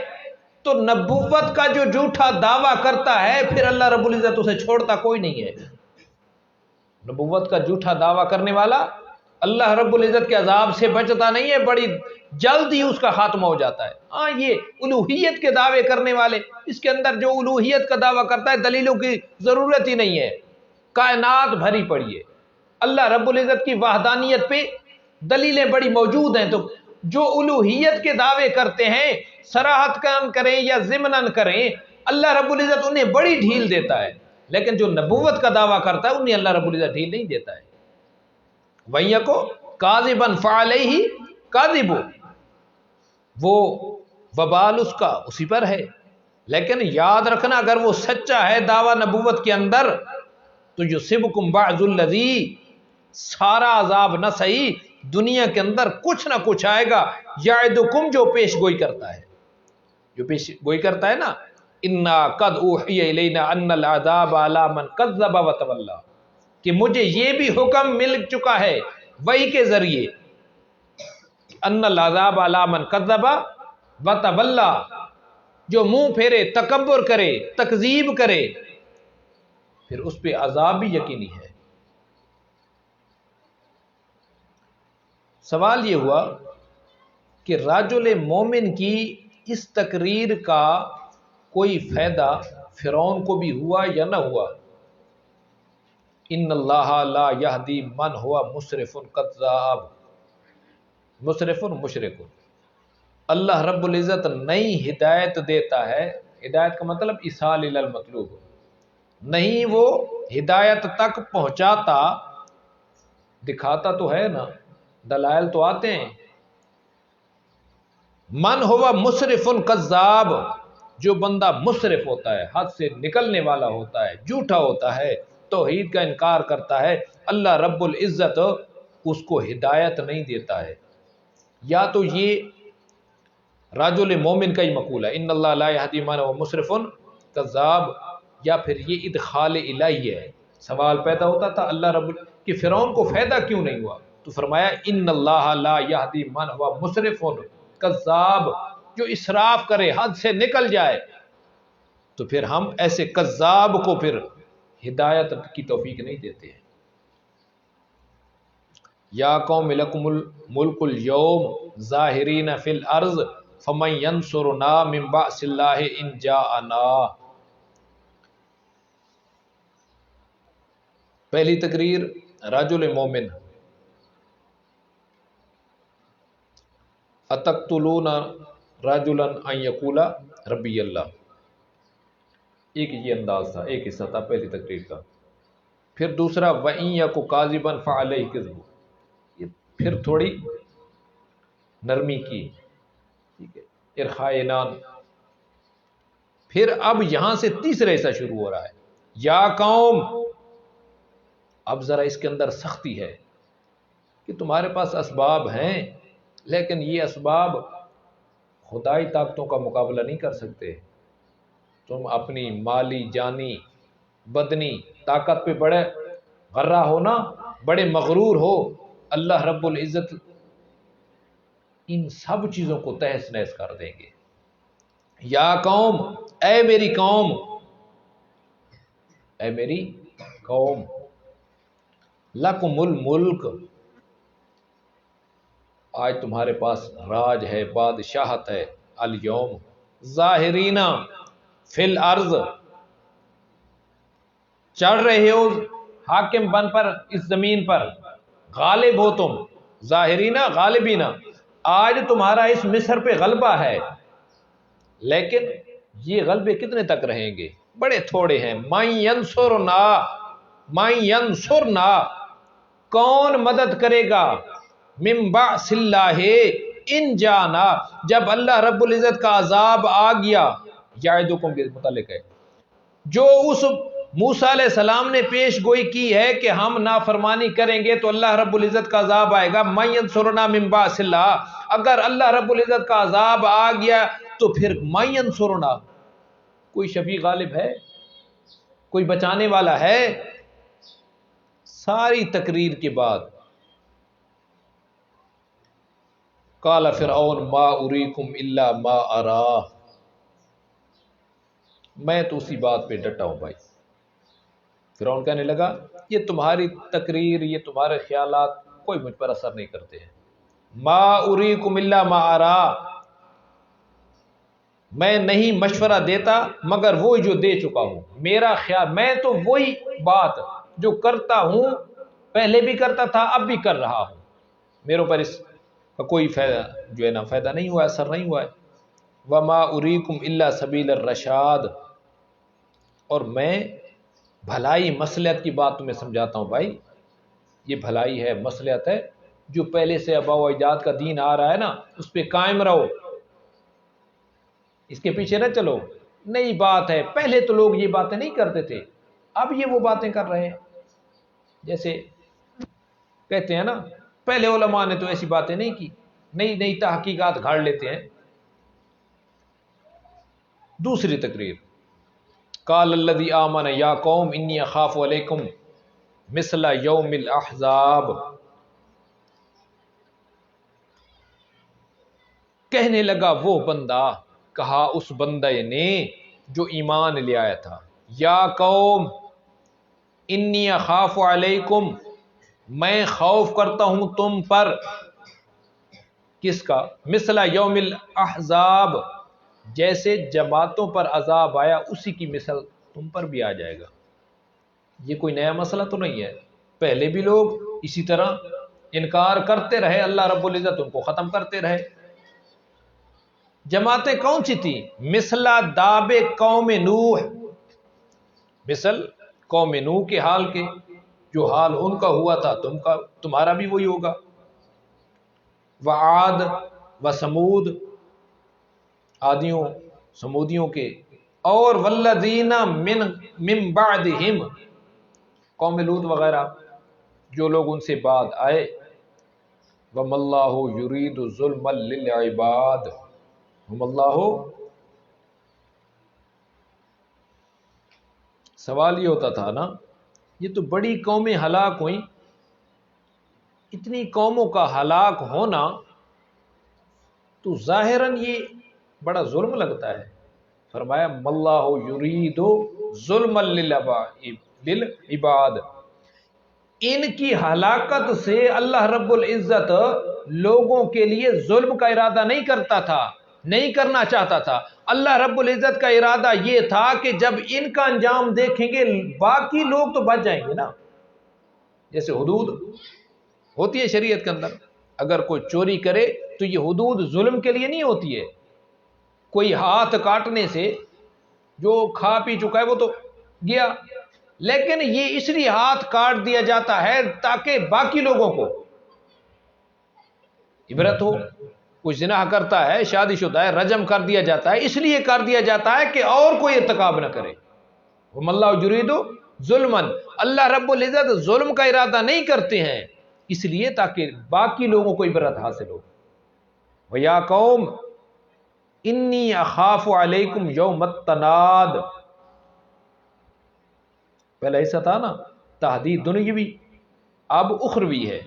تو نبوت کا جو جھوٹا دعویٰ کرتا ہے پھر اللہ رب العزت اسے چھوڑتا کوئی نہیں ہے۔ نبوت کا جھوٹا دعویٰ کرنے والا اللہ رب العزت کے عذاب سے بچتا نہیں ہے، بڑی جلد ہی اس کا خاتمہ ہو جاتا ہے۔ ہاں یہ الوہیت کے دعوے کرنے والے، اس کے اندر جو الوہیت کا دعویٰ کرتا ہے دلیلوں کی ضرورت ہی نہیں ہے، کائنات بھری پڑی ہے، اللہ رب العزت کی وحدانیت پہ دلیلیں بڑی موجود ہیں۔ تو جو الوہیت کے دعوے کرتے ہیں صراحت کریں یا ضمناً کریں، اللہ رب العزت انہیں بڑی ڈھیل دیتا ہے، لیکن جو نبوت کا دعویٰ کرتا ہے انہیں اللہ رب العزت ڈھیل نہیں دیتا ہے۔ وَإِن كَاذِبًا فَعَلَيْهِ كَاذِبُ، وہ وبال اس کا اسی پر ہے، لیکن یاد رکھنا اگر وہ سچا ہے دعویٰ نبوت کے اندر تو یصبکم بعض الذی، سارا عذاب نہ صحیح، دنیا کے اندر کچھ نہ کچھ آئے گا، یعدکم جو پیش گوئی کرتا ہے، جو پیش گوئی کرتا ہے نا، انا قد اوحی الینا ان العذاب علی من کذب وتولی، کہ مجھے یہ بھی حکم مل چکا ہے وحی کے ذریعے، ان العذاب علی من کذب وتولی، جو منہ پھیرے، تکبر کرے، تکذیب کرے، پھر اس پہ عذاب بھی یقینی ہے۔ سوال یہ ہوا کہ رجل مومن کی اس تقریر کا کوئی فائدہ فرعون کو بھی ہوا یا نہ ہوا؟ ان اللہ لا یہدی من ہوا مسرف کذاب، مسرف مشرک، اللہ رب العزت نئی ہدایت دیتا ہے، ہدایت کا مطلب ایصال الی المطلوب، نہیں وہ ہدایت تک پہنچاتا، دکھاتا تو ہے نا، دلائل تو آتے ہیں۔ من ہوا مسرف کذاب، جو بندہ مسرف ہوتا ہے، حد سے نکلنے والا ہوتا ہے، جھوٹا ہوتا ہے، توحید کا انکار کرتا ہے، اللہ رب العزت اس کو ہدایت نہیں دیتا ہے۔ یا تو یہ رجل مومن کا ہی مقولہ ہے ان اللہ لا یہدی من ہوا مسرف کذاب، یا پھر یہ ادخال الہی ہے۔ سوال پیدا ہوتا تھا اللہ رب کہ فرعون کو فائدہ کیوں نہیں ہوا، تو فرمایا ان اللہ لا یہدی من ہوا مسرف کذاب، جو اسراف کرے، حد سے نکل جائے، تو پھر ہم ایسے کذاب کو پھر ہدایت کی توفیق نہیں دیتے ہیں۔ یا قوم لکم الملک اليوم ظاہرین فی الارض فمن ینصرنا من بأس اللہ ان جاءنا۔ پہلی تقریر رجل مومن، اتقتلون رجلا ان یقول ربی اللہ، ایک یہ انداز تھا، ایک حصہ تھا پہلی تقریر کا۔ پھر دوسرا وَإِن يَكُ كَاذِبًا فَعَلَيْهِ كَذِبُ، یہ پھر تھوڑی نرمی کی، ٹھیک ہے، ارخائے نان۔ پھر اب یہاں سے تیسرا حصہ شروع ہو رہا ہے، یا قوم، اب ذرا اس کے اندر سختی ہے کہ تمہارے پاس اسباب ہیں، لیکن یہ اسباب خدائی طاقتوں کا مقابلہ نہیں کر سکتے، تم اپنی مالی جانی بدنی طاقت پہ بڑے غرہ ہو نا، بڑے مغرور ہو، اللہ رب العزت ان سب چیزوں کو تہس نہس کر دیں گے۔ یا قوم، اے میری قوم، اے میری قوم، لکم الملک، آج تمہارے پاس راج ہے، بادشاہت ہے، الیوم ظاہرین فی الارض، چڑھ رہے ہو حاکم بن پر اس زمین پر، غالب ہو تم، ظاہرین غالبین، آج تمہارا اس مصر پہ غلبہ ہے، لیکن یہ غلبے کتنے تک رہیں گے؟ بڑے تھوڑے ہیں۔ من ینصرنا، من ینصرنا، کون مدد کرے گا؟ من بعث اللہ، ان جانا، جب اللہ رب العزت کا عذاب آ گیا، یعدکم کے متعلق ہے، جو اس موسیٰ علیہ السلام نے پیش گوئی کی ہے کہ ہم نافرمانی کریں گے تو اللہ رب العزت کا عذاب آئے گا۔ من ینصرنا من بعث اللہ، اگر اللہ رب العزت کا عذاب آ گیا تو پھر من ینصرنا، کوئی شفیع غالب ہے؟ کوئی بچانے والا ہے؟ ساری تقریر کے بعد قال فرعون ما اریکم الا ما ارا، میں تو اسی بات پہ ڈٹا ہوں بھائی۔ فرعون کہنے لگا یہ تمہاری تقریر، یہ تمہارے خیالات کوئی مجھ پر اثر نہیں کرتے ہیں۔ ما اریکم الا ما ارا، میں نہیں مشورہ دیتا مگر وہی جو دے چکا ہوں، میرا خیال، میں تو وہی بات جو کرتا ہوں، پہلے بھی کرتا تھا اب بھی کر رہا ہوں، میرے اوپر اس کا کوئی فائدہ جو ہے نا فائدہ نہیں ہوا، اثر نہیں ہوا ہے۔ وما اریکم الا سبیل الرشاد، اور میں بھلائی مصلحت کی بات تمہیں سمجھاتا ہوں بھائی، یہ بھلائی ہے، مصلحت ہے، جو پہلے سے آباء و اجداد کا دین آ رہا ہے نا، اس پہ قائم رہو، اس کے پیچھے نہ چلو۔ نئی بات ہے، پہلے تو لوگ یہ باتیں نہیں کرتے تھے، اب یہ وہ باتیں کر رہے ہیں، جیسے کہتے ہیں نا پہلے علماء نے تو ایسی باتیں نہیں کی، نئی نئی تحقیقات گھاڑ لیتے ہیں۔ دوسری تقریر، قال الذی آمن یا قوم انی اخاف علیکم مثل یوم الاحزاب، کہنے لگا وہ بندہ، کہا اس بندے نے جو ایمان لے آیا تھا، یا قوم انی اخاف علیکم، میں خوف کرتا ہوں تم پر، کس کا؟ مثل یوم الاحزاب، جیسے جماعتوں پر عذاب آیا اسی کی مثل تم پر بھی آ جائے گا۔ یہ کوئی نیا مسئلہ تو نہیں ہے، پہلے بھی لوگ اسی طرح انکار کرتے رہے، اللہ رب العزت ان کو ختم کرتے رہے۔ جماعتیں کون سی تھیں؟ مثل داب قوم نوح، مثل قوم نوح کے حال کے، جو حال ان کا ہوا تھا تمہارا بھی وہی ہوگا۔ وعاد و سمود، عادیوں سمودیوں کے، اور والذین من بعدہم، قوم لوط وغیرہ، جو لوگ ان سے بعد آئے۔ وما اللہ یرید ظلما للعباد، وما اللہ، سوال یہ ہوتا تھا نا، یہ تو بڑی قومیں ہلاک ہوئیں، اتنی قوموں کا ہلاک ہونا تو ظاہراً یہ بڑا ظلم لگتا ہے۔ فرمایا مَاللہ یرید ظلما للعباد، ان کی ہلاکت سے اللہ رب العزت لوگوں کے لیے ظلم کا ارادہ نہیں کرتا تھا، نہیں کرنا چاہتا تھا۔ اللہ رب العزت کا ارادہ یہ تھا کہ جب ان کا انجام دیکھیں گے باقی لوگ تو بچ جائیں گے نا۔ جیسے حدود ہوتی ہے شریعت کے اندر، اگر کوئی چوری کرے تو یہ حدود ظلم کے لیے نہیں ہوتی ہے، کوئی ہاتھ کاٹنے سے جو کھا پی چکا ہے وہ تو گیا، لیکن یہ اس لیے ہاتھ کاٹ دیا جاتا ہے تاکہ باقی لوگوں کو عبرت ہو۔ کوئی زنا کرتا ہے، شادی شدہ ہے، رجم کر دیا جاتا ہے، اس لیے کر دیا جاتا ہے کہ اور کوئی ارتکاب نہ کرے۔ وَمَا اللَّهُ يُرِيدُ ظُلْمًا، اللہ رب العزت ظلم کا ارادہ نہیں کرتے ہیں، اس لیے تاکہ باقی لوگوں کو عبرت حاصل ہو۔ وَيَا قَوْمِ إِنِّي أَخَافُ عَلَيْكُمْ يَوْمَ التَّنَادِ، پہلا حصہ تھا نا تحدید دنیاوی، اب اخروی ہے۔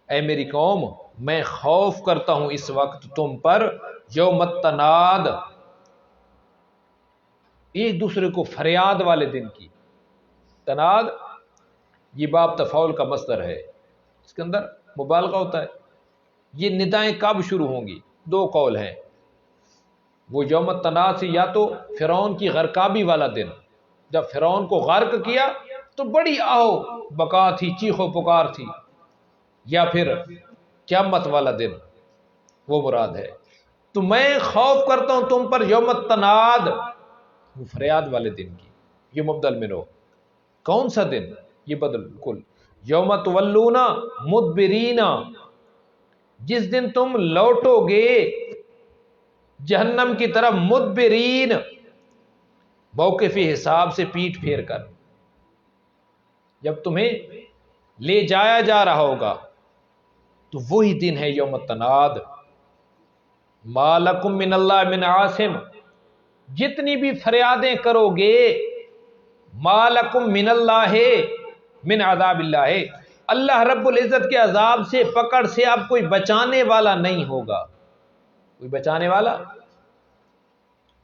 اے میری قوم، میں خوف کرتا ہوں اس وقت تم پر یوم التناد، ایک دوسرے کو فریاد والے دن کی۔ تناد یہ باب تفاعل کا مصدر ہے، اس کے اندر مبالغہ ہوتا ہے۔ یہ ندائیں کب شروع ہوں گی؟ دو قول ہیں۔ وہ یوم تناد سے یا تو فرعون کی غرقابی والا دن، جب فرعون کو غرق کیا تو بڑی آہو بکا تھی، چیخ و پکار تھی، یا پھر قیامت والا دن وہ مراد ہے۔ تو میں خوف کرتا ہوں تم پر یوم تناد، وہ فریاد والے دن کی، یہ مبدل من ہو۔ کون سا دن؟ یہ بدل کل یوم تولون مدبرین، جس دن تم لوٹو گے جہنم کی طرف، مدبرین موقف حساب سے پیٹ پھیر کر، جب تمہیں لے جایا جا رہا ہوگا، تو وہی دن ہے یوم تناد۔ ما لکم من اللہ من عاصم، جتنی بھی فریادیں کرو گے، ما لکم من اللہ من عذاب اللہ، اللہ رب العزت کے عذاب سے، پکڑ سے اب کوئی بچانے والا نہیں ہوگا، کوئی بچانے والا۔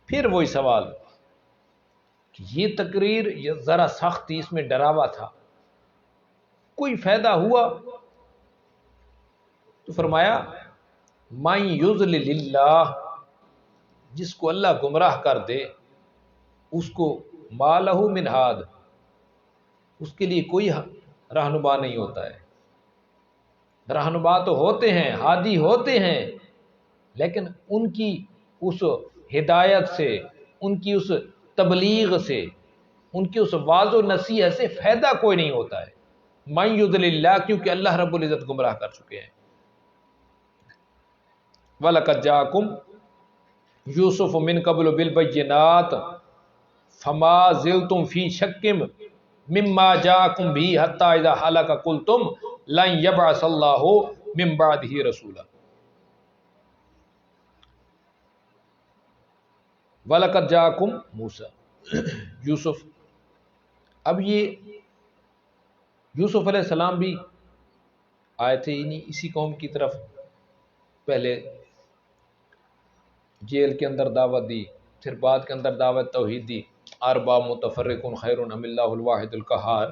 پھر وہی سوال کہ یہ تقریر ذرا سخت تھی، اس میں ڈراوا تھا، کوئی فائدہ ہوا؟ تو فرمایا من یضلل اللہ، جس کو اللہ گمراہ کر دے اس کو ما لہ من ہاد، اس کے لیے کوئی رہنما نہیں ہوتا ہے۔ رہنما تو ہوتے ہیں، ہادی ہوتے ہیں، لیکن ان کی اس ہدایت سے، ان کی اس تبلیغ سے، ان کی اس واعظ و نصیحت سے فائدہ کوئی نہیں ہوتا ہے۔ من یضلل اللہ، کیونکہ اللہ رب العزت گمراہ کر چکے ہیں۔ وَلَقَدْ جَاءَكُمْ يُوسُفُ مِنْ قَبْلُ بِالْبَيِّنَاتِ فَمَا زِلْتُمْ فِي شَكٍّ مِمَّا جَاءَكُمْ بِهِ حَتَّى إِذَا هَلَكَ قُلْتُمْ لَن يَبْعَثَ اللَّهُ مِن بَعْدِهِ رَسُولًا۔ وَلَقَدْ جَاءَكُمْ موسیٰ، یوسف، اب یہ یوسف علیہ السلام بھی آئے تھے اسی قوم کی طرف، پہلے جیل کے اندر دعوت دی، پھر بعد کے اندر دعوت توحید دی، ارباب متفرقون خیر ام اللہ الواحد القہار۔